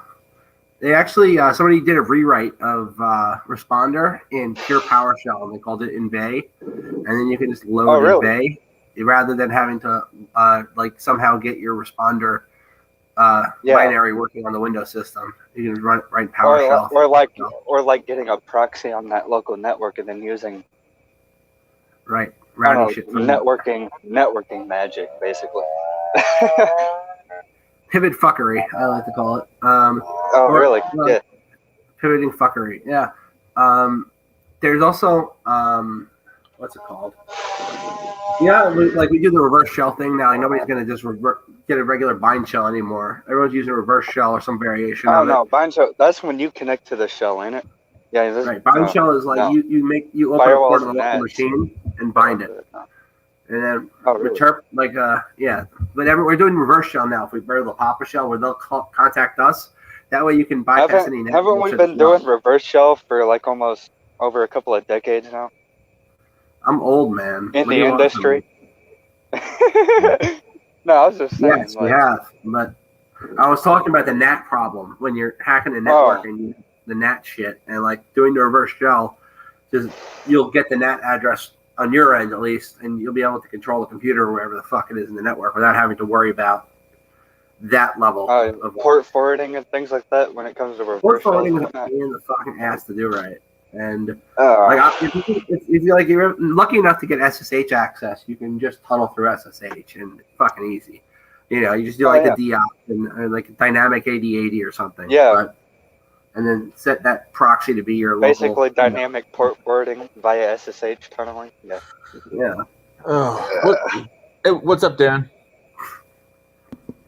They actually, somebody did a rewrite of Responder in pure PowerShell, and they called it Invay. And then you can just load Invay rather than having to like somehow get your Responder binary working on the Windows system. You can run it right in PowerShell. Or like getting a proxy on that local network and then using routing shit. Networking magic, basically. Pivot fuckery, I like to call it. Really? Pivoting fuckery, yeah. There's also what's it called? Yeah, we do the reverse shell thing now. Like, nobody's gonna just get a regular bind shell anymore. Everyone's using a reverse shell or some variation of it. no, bind shell. That's when you connect to the shell, ain't it? Yeah. Right. Bind shell is like no. you open a Firewalls port on and the local NATs. machine and bind it, No. and then Really? return yeah. But we're doing reverse shell now. If we bury the Papa shell, where they'll contact us. That way you can bypass any net. Haven't we been doing reverse shell for like almost over a couple of decades now? I'm old, man. In the industry. No, I was just saying. Yes, we have. But I was talking about the NAT problem when you're hacking the network and you the NAT shit, and like doing the reverse shell, just you'll get the NAT address on your end at least, and you'll be able to control the computer or wherever the fuck it is in the network without having to worry about that level of port forwarding and things like that when it comes to reverse port shell. forwarding is a pain in the fucking ass to do right. And if you're lucky enough to get SSH access, you can just tunnel through SSH and it's fucking easy. You know, you just do the DOP and like dynamic 8080 or something. Yeah. And then set that proxy to be your basically local, dynamic port forwarding via SSH tunneling. Yeah. Yeah. Oh, what's up, Dan?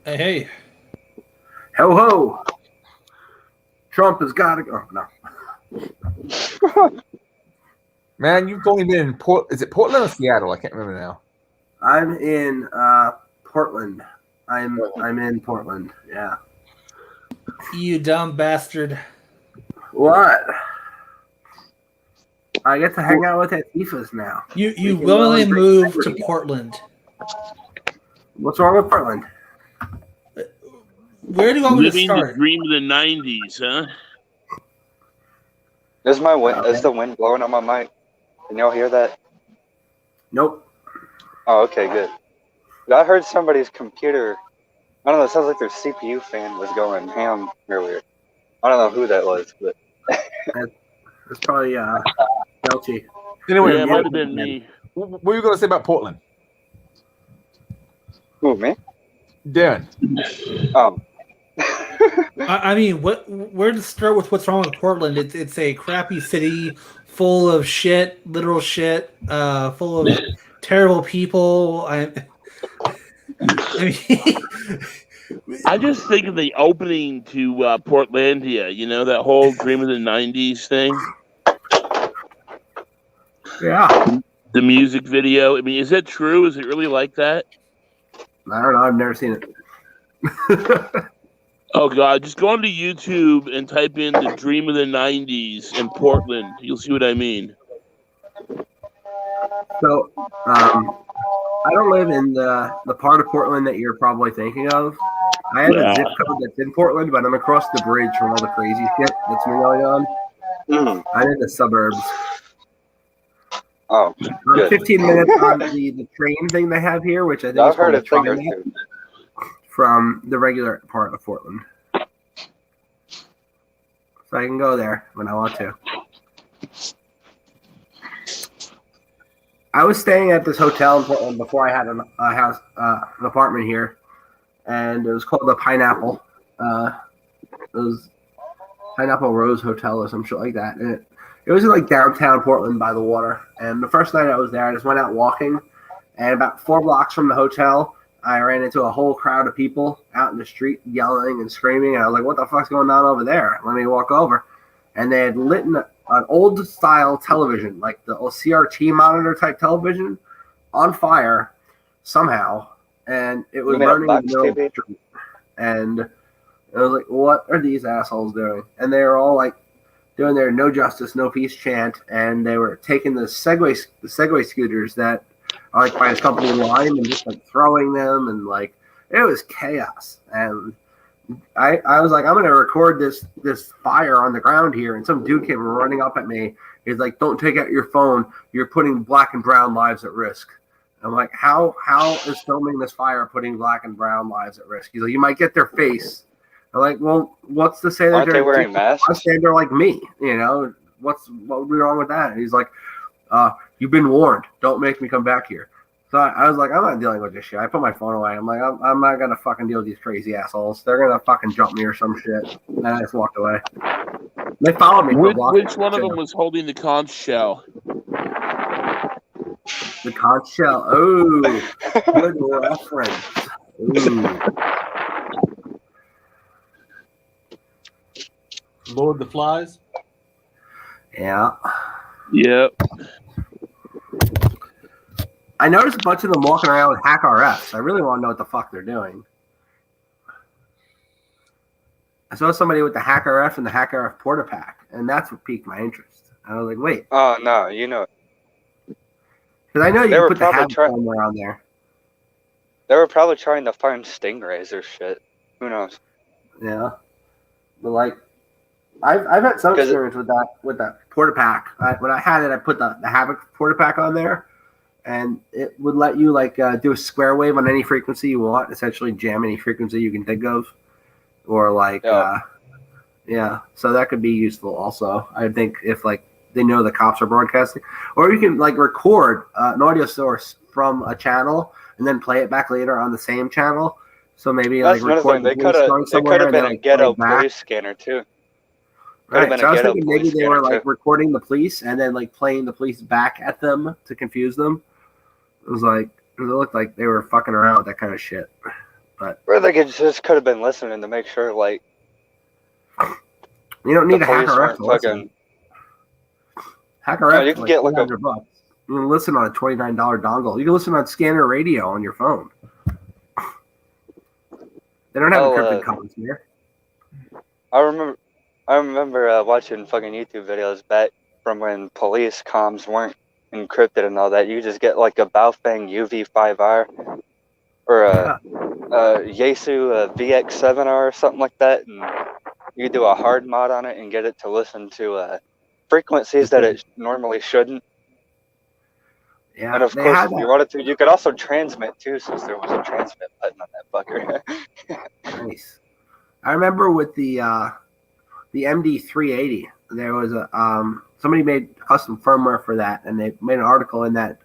Hey. Ho ho. Trump has got to go. No. Man, you've only been in is it Portland or Seattle? I can't remember now. I'm in Portland. I'm in Portland. Yeah. You dumb bastard. What? I get to hang out with Antifas now. You willingly moved to Portland. What's wrong with Portland? Where do you want me to Living start? the dream of the 90s, huh? Is the wind blowing on my mic? Can y'all hear that? Nope. Oh, okay, good. I heard somebody's computer. I don't know. It sounds like their CPU fan was going ham earlier. I don't know who that was, but It's probably Delchi. Anyway, Yeah, it might have been me. what were you going to say about Portland? who, me? Dan. I mean, where to start with what's wrong with Portland? It's a crappy city full of shit, literal shit, full of terrible people. I mean, I just think of the opening to Portlandia, you know, that whole dream of the 90s thing. Yeah. The music video. I mean, is that true? Is it really like that? I don't know. I've never seen it. Oh, God. Just go onto YouTube and type in the dream of the 90s in Portland. You'll see what I mean. So, I don't live in the part of Portland that you're probably thinking of. I have a zip code that's in Portland, but I'm across the bridge from all the crazy shit that's been going on. I'm in the suburbs. Oh, I'm good. 15 minutes on the train thing they have here, which I think I've is called heard a a thing or TriNet, two. from the regular part of Portland. So I can go there when I want to. I was staying at this hotel in Portland before I had an apartment here, and it was called the Pineapple. It was Pineapple Rose Hotel or some shit like that. And it was in like downtown Portland by the water. And the first night I was there, I just went out walking, and about 4 blocks from the hotel, I ran into a whole crowd of people out in the street yelling and screaming. And I was like, what the fuck's going on over there? Let me walk over. And they had lit an old style television, like the CRT monitor type television, on fire somehow. And it was burning in the middle of the street. And I was like, what are these assholes doing? And they were all like doing their no justice, no peace chant. And they were taking the Segway scooters that are like by this company line and just like throwing them. And like, it was chaos. And I was like, I'm going to record this fire on the ground here. And some dude came running up at me. He's like, don't take out your phone. You're putting black and brown lives at risk. I'm like, how is filming this fire putting black and brown lives at risk? He's like, you might get their face. I'm like, well, what's to say that Aren't they wearing masks? A bystander like me? You know, what would be wrong with that? And he's like, you've been warned. Don't make me come back here. So I was like, I'm not dealing with this shit. I put my phone away. I'm like, I'm not going to fucking deal with these crazy assholes. They're going to fucking jump me or some shit. And I just walked away. They followed me for a block. Which one of them was holding the conch shell? The conch shell. Oh, good reference. Ooh. Lord of the Flies. Yeah. Yep. I noticed a bunch of them walking around with hack RFs. I really want to know what the fuck they're doing. I saw somebody with the hack RF and the hack RF porta pack, and that's what piqued my interest. I was like, wait. Oh no, you know, Because I know you They can were put the probably habit somewhere on there. they were probably trying to find stingrays or shit. Who knows? Yeah. But like, I've had some 'Cause- experience with that porta pack. When I had it, I put the Havoc porta pack on there, and it would let you like do a square wave on any frequency you want, essentially jam any frequency you can think of, or like yeah. So that could be useful also. I think if like they know the cops are broadcasting, or you can like record an audio source from a channel and then play it back later on the same channel. So maybe That's like another record thing. the They police could going have somewhere and been then a like, ghetto play it back. police scanner too. Could have Right. been So a I was ghetto thinking maybe police they were scanner like too. recording the police and then like playing the police back at them to confuse them. It was like it looked like they were fucking around with that kind of shit. Or they just could have been listening to make sure like You don't need the a hacker police ref weren't to listen. fucking. Hacker No, ref you is can like get like a $400. You can listen on a $29 dongle. You can listen on scanner radio on your phone. They don't have encrypted codes here. I remember watching fucking YouTube videos back from when police comms weren't encrypted and all that. You just get like a Baofeng UV5R or a Yaesu VX7R or something like that, and you do a hard mod on it and get it to listen to frequencies that it normally shouldn't. Yeah, And of they course, had if you that. wanted to, you could also transmit too, since there was a transmit button on that fucker. Nice. I remember with the MD380, there was a somebody made custom firmware for that, and they made an article in that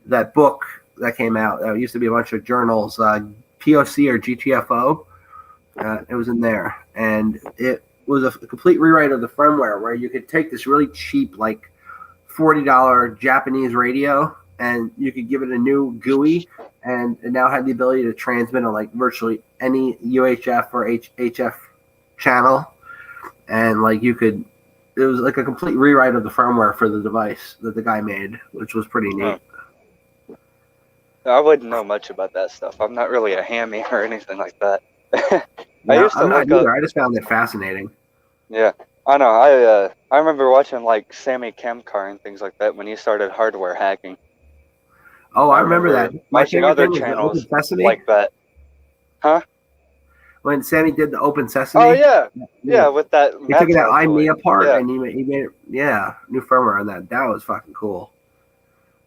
that book that came out. It used to be a bunch of journals, POC or GTFO. It was in there, and it was a complete rewrite of the firmware where you could take this really cheap, like $40 Japanese radio, and you could give it a new GUI, and it now had the ability to transmit on like virtually any UHF or HF channel, and like you could. It was like a complete rewrite of the firmware for the device that the guy made, which was pretty neat. I wouldn't know much about that stuff. I'm not really a hammy or anything like that. I used to I'm not look up. either. I just found it fascinating. Yeah, I know. I remember watching like Sammy Kemkar and things like that when he started hardware hacking. Oh, I remember that. My Watching favorite other thing was the channels Open Sesame. like that. Huh? When Sammy did the Open Sesame. Oh yeah, with that. He took it out Maptile IME toy. apart, Yeah. and he made it. Yeah, new firmware on that. That was fucking cool.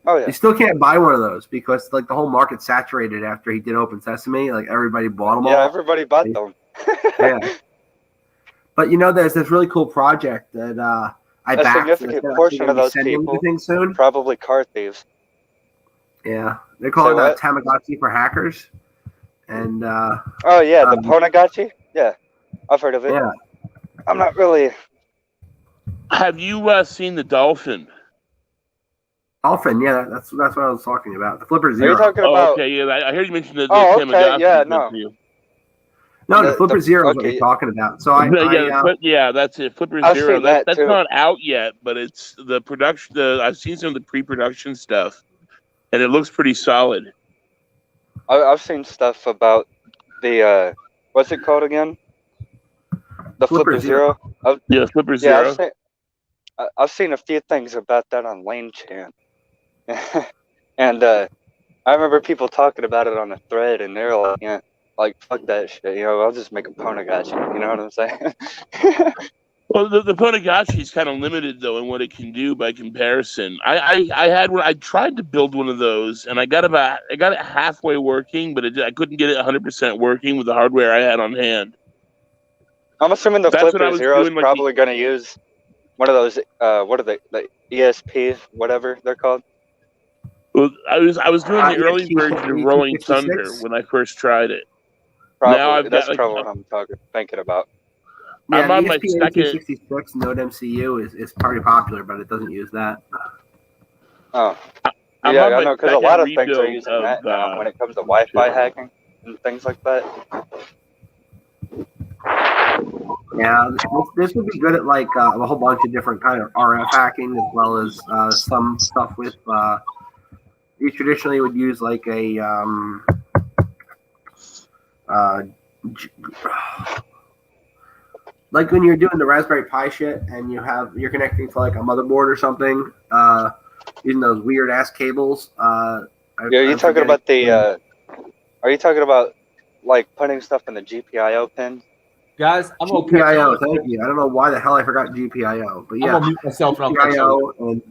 Oh yeah. You still can't buy one of those because like the whole market's saturated after he did Open Sesame. Like everybody bought them all. Yeah, everybody bought them. Yeah. But you know, there's this really cool project that I A backed. significant portion of those people soon. probably car thieves. Yeah, they call it what? Tamagotchi for hackers. And Oh yeah, the Ponagachi. Yeah, I've heard of it. yeah, I'm not really. Have you seen the Dolphin? Dolphin. Yeah, that's what I was talking about. The Flipper Are Zero. you talking Oh, about? okay, yeah. I heard you mention the Oh, okay, Tamagotchi. yeah, no. No, the The- Flipper the- Zero is what okay. you're talking about. So That's it. Flipper I've Zero. seen that, That's too. not out yet, but it's the production. I've seen some of the pre-production stuff, and it looks pretty solid. I've seen stuff about the what's it called again? The Flipper Flipper Zero. Yeah, Flipper Yeah, Zero. I've seen a few things about that on Lane Chan, and I remember people talking about it on a thread, and they're like, "Yeah, like fuck that shit." You know, I'll just make a Ponagachi. You know what I'm saying? Well, the Ponagachi is kind of limited though in what it can do by comparison. I had one. I tried to build one of those, and I got it halfway working, but I couldn't get it 100% working with the hardware I had on hand. I'm assuming the That's what I Flipper was Zero is doing, like, probably going to use one of those. What are they? The ESP, whatever they're called. Well, I was doing the early EXP version of Rolling 256? Thunder when I first tried it. Probably. Now I've That's got, like, probably what I'm thinking about. Yeah, I'm on my ESP second. 8266 Node MCU is pretty popular, but it doesn't use that. Oh. I'm Yeah, on I my know, because a second lot of things are rebuild using of, that now when it comes to Wi-Fi hacking and things like that. Yeah, this would be good at like a whole bunch of different kind of RF hacking, as well as some stuff with. You traditionally would use like a j- like when you're doing the Raspberry Pi shit and you're connecting to like a motherboard or something, using those weird ass cables. Are you talking about like putting stuff in the GPIO pin? Guys, I'm gonna GPIO? Thank you. I don't know why the hell I forgot GPIO, but I'm yeah, gonna mute myself and I'll catch you. GPIO and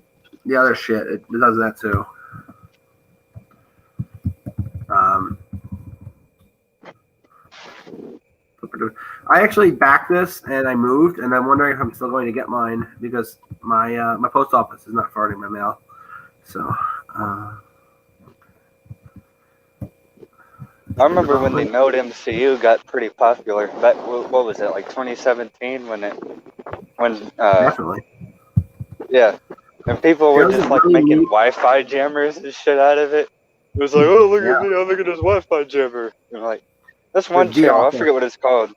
the other shit. It does that too. I actually backed this and I moved, and I'm wondering if I'm still going to get mine because my my post office is not forwarding my mail. So. I remember when the Node MCU got pretty popular. Back, what was it, like 2017 Definitely. Yeah, and people were just like making Wi-Fi jammers and shit out of it. It was like, oh, look at me, I'm making this Wi-Fi jammer. And like, that's one channel, I forget what it's called.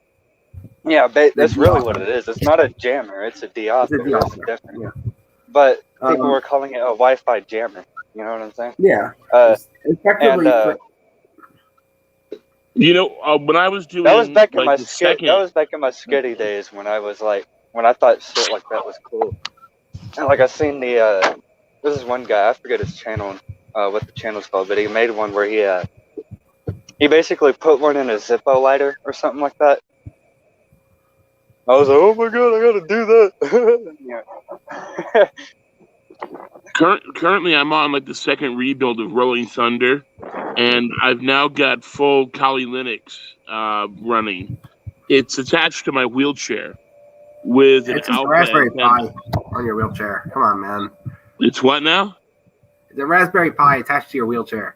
Yeah, that's really what it is. It's not a jammer, it's a deauthor. It's different. Yeah. But people were calling it a Wi-Fi jammer. You know what I'm saying? Yeah. Effectively. When I was doing that was back in like my skitty days when I was like, when I thought shit like that was cool. And like I seen this is one guy, I forget his channel, what the channel's called, but he made one where he basically put one in a Zippo lighter or something like that. I was like, oh my god, I gotta do that. Currently, I'm on like the second rebuild of Rolling Thunder, and I've now got full Kali Linux running. It's attached to my wheelchair with an alpha Raspberry antenna. Pi on your wheelchair. Come on, man. It's what now? The Raspberry Pi attached to your wheelchair.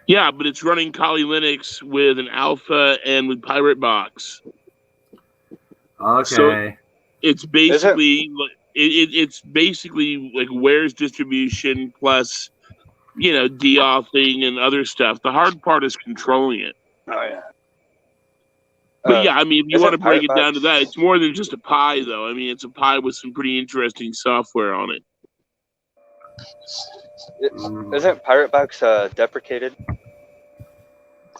Yeah, but it's running Kali Linux with an alpha and with Pirate Box. Okay. So it's basically it's basically like Ware's distribution plus deauthing and other stuff. The hard part is controlling it. Oh yeah. But yeah, I mean, if you want to break it down to that, it's more than just a Pi, though. I mean, it's a Pi with some pretty interesting software on it. Isn't Pirate Box deprecated?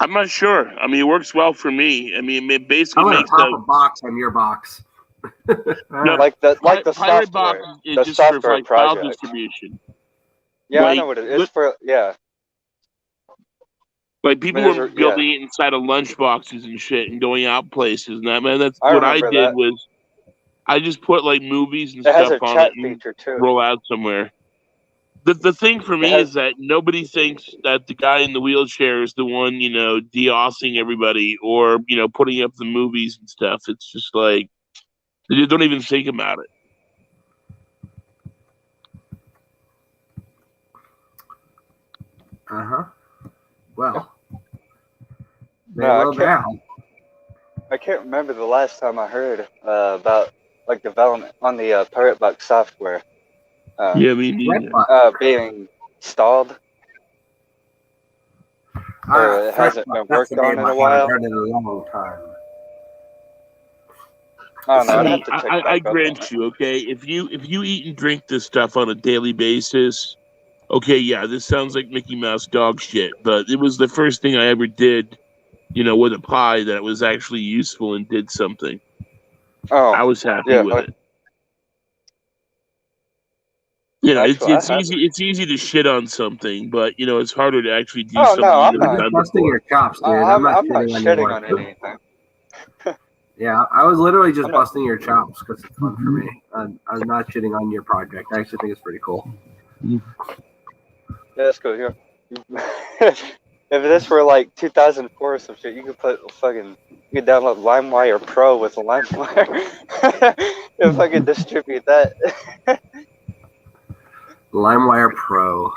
I'm not sure. I mean, it works well for me. I mean, it basically makes a box on your box. No, like the Pirate software, Box is the just software for like project. file distribution. Yeah, I know what it is. For Like people were building it inside of lunchboxes and shit and going out places and that. Man, that's what I did was I just put like movies and stuff on it and roll out somewhere. The thing for me is that nobody thinks that the guy in the wheelchair is the one, deauthing everybody or, putting up the movies and stuff. It's just like, they don't even think about it. Uh-huh. Well. I can't remember the last time I heard about like development on the Pirate Box software. Being stalled. Or it hasn't been worked on in a while. I've heard it in a long time. I grant you, okay, if you eat and drink this stuff on a daily basis, okay, yeah, this sounds like Mickey Mouse dog shit, but it was the first thing I ever did, with a Pi that was actually useful and did something. Oh, I was happy with it. It's easy to shit on something, but it's harder to actually do something. I'm not busting your chops, dude. I'm not shitting on anything. Yeah, I was literally just busting your chops because it's fun for me. I'm not shitting on your project. I actually think it's pretty cool. Yeah, that's cool. Yeah. If this were like 2004 or some shit, you could download LimeWire Pro with LimeWire. If I could distribute that. LimeWire Pro.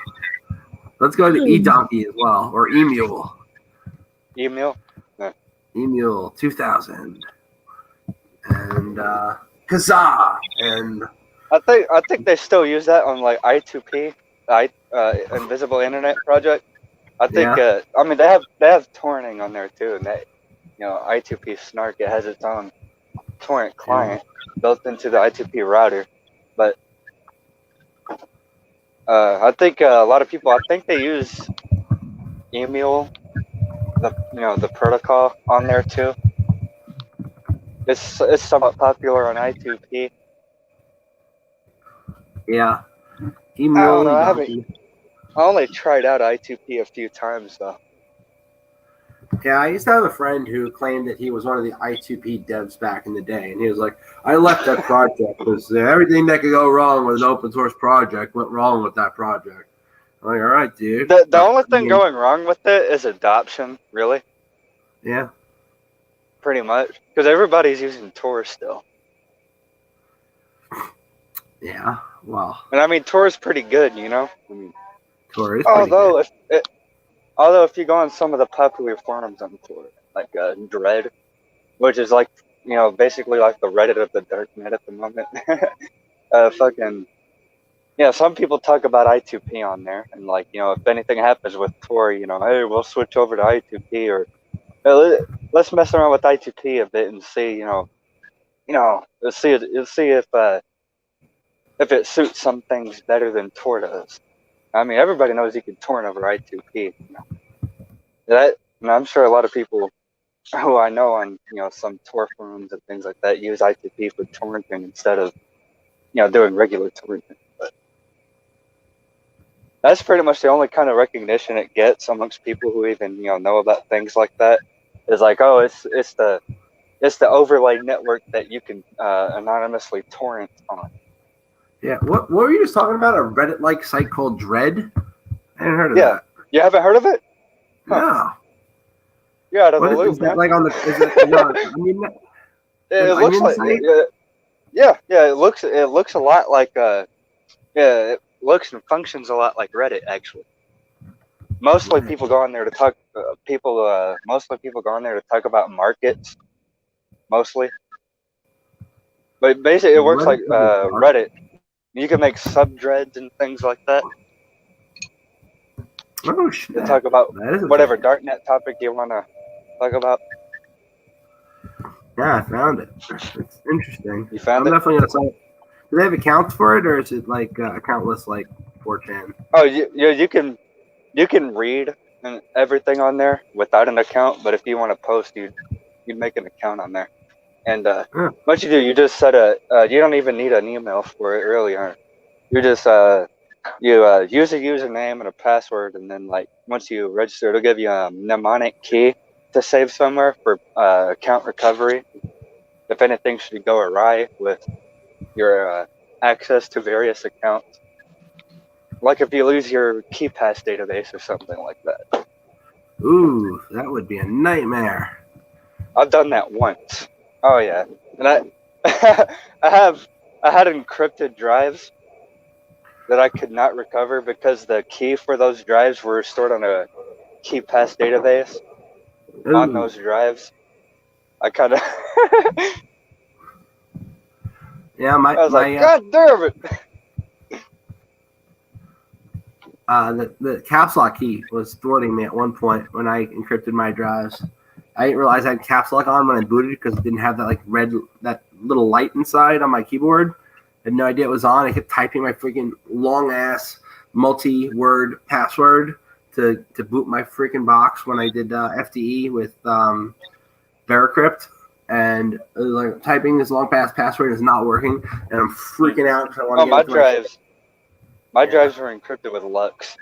Let's go to eDonkey as well, or eMule. eMule? No. eMule 2000. And Kazaa. And I think they still use that on like I2P. Invisible Internet Project. I think. Yeah. I mean, they have torrenting on there too, and that I2P Snark. It has its own torrent client built into the I2P router, but I think a lot of people. I think they use Emule, the protocol on there too. It's somewhat popular on I2P. Yeah. I don't know. I Emule. only tried out I2P a few times though. Yeah, I used to have a friend who claimed that he was one of the I2P devs back in the day, and he was like, "I left that project because everything that could go wrong with an open source project went wrong with that project." I'm like, "All right, dude." The only thing going wrong with it is adoption, really. Yeah. Pretty much, because everybody's using Tor still. Yeah. Well, And I mean, Tor is pretty good, you know. I mean, Tor is pretty good. although if you go on some of the popular forums on Tor, like Dread, which is like basically like the Reddit of the darknet at the moment. Fucking yeah, some people talk about I2P on there, and like if anything happens with Tor, hey, we'll switch over to I2P, or let's mess around with I2P a bit and see, let's see if it suits some things better than Tor does. I mean, everybody knows you can torrent over I2P. That, and I'm sure a lot of people who I know on some Tor forums and things like that use I2P for torrenting instead of doing regular torrenting. But that's pretty much the only kind of recognition it gets amongst people who even know about things like that. Is like, oh, it's the overlay network that you can anonymously torrent on. Yeah. What were you just talking about? A Reddit-like site called Dread? I hadn't heard of that. You haven't heard of it? Huh. No. You're out of the What loop, is man. that like on the? Is it not? I mean, It looks like it looks a lot like it looks and functions a lot like Reddit actually. Mostly people go on there to talk. Mostly people go on there to talk about markets. Mostly, but basically it works like Reddit. You can make subdreads and things like that. Oh shit! To talk about whatever thing. darknet topic you want to talk about. Yeah, I found it. It's interesting. You found I'm it? definitely gonna sign it. Do they have accounts for it, or is it like accountless like 4chan? Oh, you can read and everything on there without an account, but if you want to post, you'd make an account on there. And what you do, you just set you don't even need an email for it really. You just use a username and a password, and then like once you register, it'll give you a mnemonic key to save somewhere for account recovery. If anything should go awry with your access to various accounts, like if you lose your KeyPass database or something like that. Ooh, that would be a nightmare. I've done that once. Oh yeah, and I had encrypted drives that I could not recover because the key for those drives were stored on a KeyPass database. Ooh. On those drives. I kind of Yeah, I was like, God damn it! The caps lock key was thwarting me at one point when I encrypted my drives. I didn't realize I had caps lock on when I booted because it didn't have that that little light inside on my keyboard. I had no idea it was on. I kept typing my freaking long ass multi-word password to boot my freaking box when I did FTE with Veracrypt, and like typing this long password is not working, and I'm freaking out because I want to my drives. My drives are encrypted with Lux.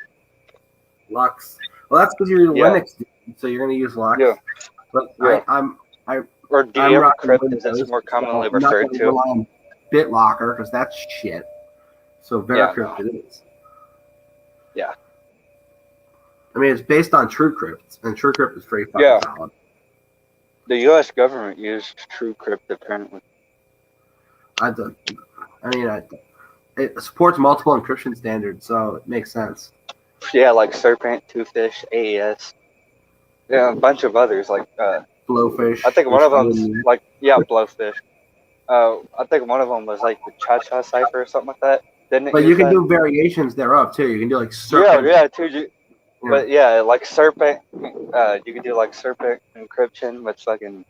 Lux. Well, that's because you're Linux, dude, so you're going to use Lux. Yeah. But yeah. Or DMCrypt, as it's more commonly referred to. On BitLocker, because that's shit. So Veracrypt it is. Yeah. I mean, it's based on TrueCrypt, and TrueCrypt is pretty fucking solid. The U.S. government used TrueCrypt, apparently. It supports multiple encryption standards, so it makes sense. Yeah, like Serpent, Twofish, AES. Yeah, a bunch of others, like Blowfish. I think one of them's like Blowfish. I think one of them was like the Cha-Cha cipher or something like that. Didn't it But use you can that? do variations thereof too. You can do like Yeah, serpent. yeah, too. But yeah, like serpent. You could do like serpent encryption with fucking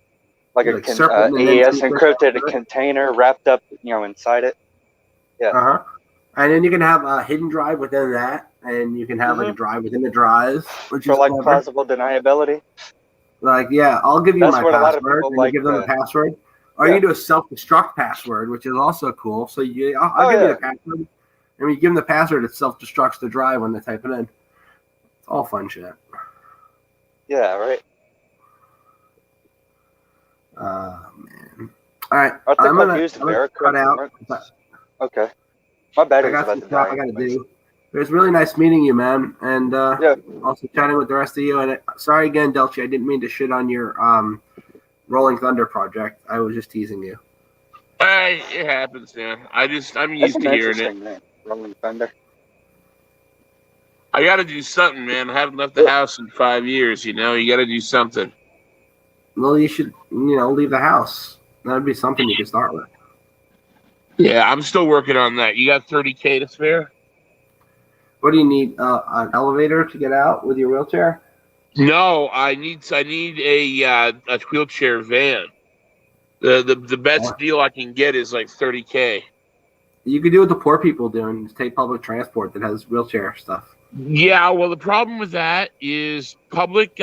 like a Like serpent and then AES secret encrypted after it. container wrapped up, inside it. Yeah. Uh-huh. And then you can have a hidden drive within that, and you can have like a drive within the drive, which For is like clever. plausible deniability. Like, yeah, I'll give you That's my what a lot of password, people and you like give them a to- password. Or Yeah. you do a self-destruct password, which is also cool. So I'll Oh, give you yeah. the password, and when you give them the password, it self-destructs the drive when they type it in. It's all fun shit. Yeah, right. Man. All right, I think I'm I've gonna used cut Veracrypt. out. Okay. My I battery's got about some to stuff die. I got to anyways. do. It was really nice meeting you, man, and Yeah. also chatting with the rest of you. And sorry again, Delchi, I didn't mean to shit on your Rolling Thunder project. I was just teasing you. It happens, man. I'm That's used an to hearing it. interesting name, Rolling Thunder. I got to do something, man. I haven't left the house in 5 years. You got to do something. Well, you should, leave the house. That would be something you could start with. Yeah, I'm still working on that. You got 30K to spare? What do you need? An elevator to get out with your wheelchair? No, I need a wheelchair van. The best deal I can get is like 30K. You could do what the poor people do and just take public transport that has wheelchair stuff. Yeah, well, the problem with that is public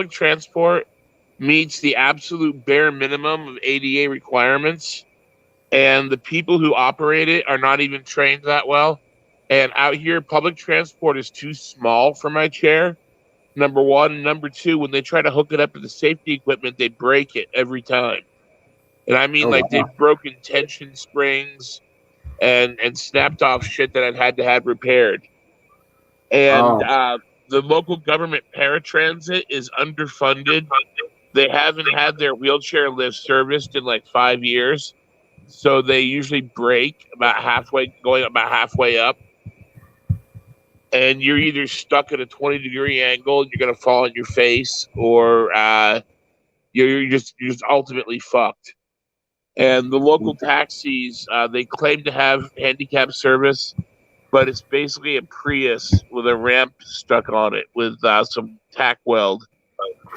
transport meets the absolute bare minimum of ADA requirements, and the people who operate it are not even trained that well. And out here, public transport is too small for my chair. Number one, and number two, when they try to hook it up to the safety equipment, they break it every time. And I mean, Oh, like wow. they've broken tension springs and snapped off shit that I've had to have repaired. And Oh. the local government paratransit is underfunded. They haven't had their wheelchair lift serviced in like 5 years. So they usually break going about halfway up. And you're either stuck at a 20-degree angle and you're going to fall on your face, or you're just ultimately fucked. And the local taxis, they claim to have handicap service, but it's basically a Prius with a ramp stuck on it with some tack weld.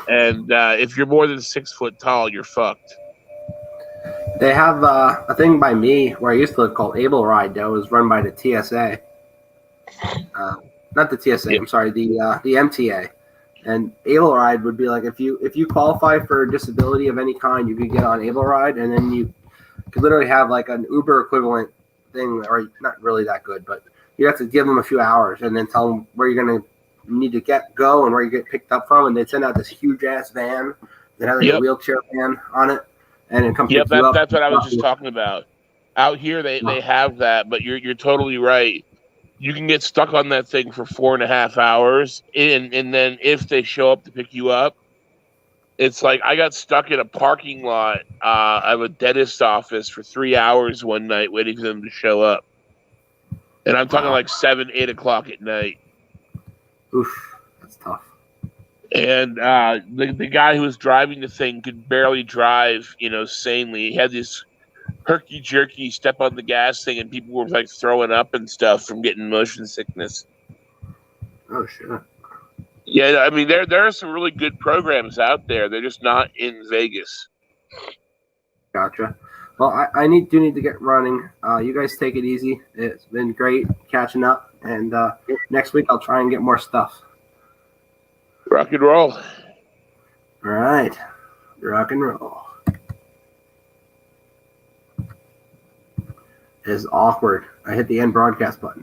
And if you're more than 6 foot tall, you're fucked. They have a thing by me where I used to live called Able Ride that was run by the TSA. Not the TSA, Yeah. I'm sorry, the MTA. And Able Ride would be like if you qualify for a disability of any kind, you could get on Able Ride, and then you could literally have like an Uber equivalent thing, or not really that good, but you have to give them a few hours and then tell them where you're going to need to go and where you get picked up from, and they send out this huge ass van that has like a wheelchair van on it, and it comes pick you up. That's what I was just talking about. Out here, they have that, but you're totally right. You can get stuck on that thing for 4.5 hours, and then if they show up to pick you up, it's like I got stuck in a parking lot of a dentist's office for 3 hours one night waiting for them to show up. And I'm talking like 7, 8 o'clock at night. Oof, that's tough. And the guy who was driving the thing could barely drive, sanely. He had this herky jerky step on the gas thing, and people were like throwing up and stuff from getting motion sickness. Oh shit. Yeah, I mean there are some really good programs out there. They're just not in Vegas. Gotcha. Well, I need to get running. You guys take it easy. It's been great catching up, and next week I'll try and get more stuff. Rock and roll. All right, rock and roll. It is awkward. I hit the end broadcast button.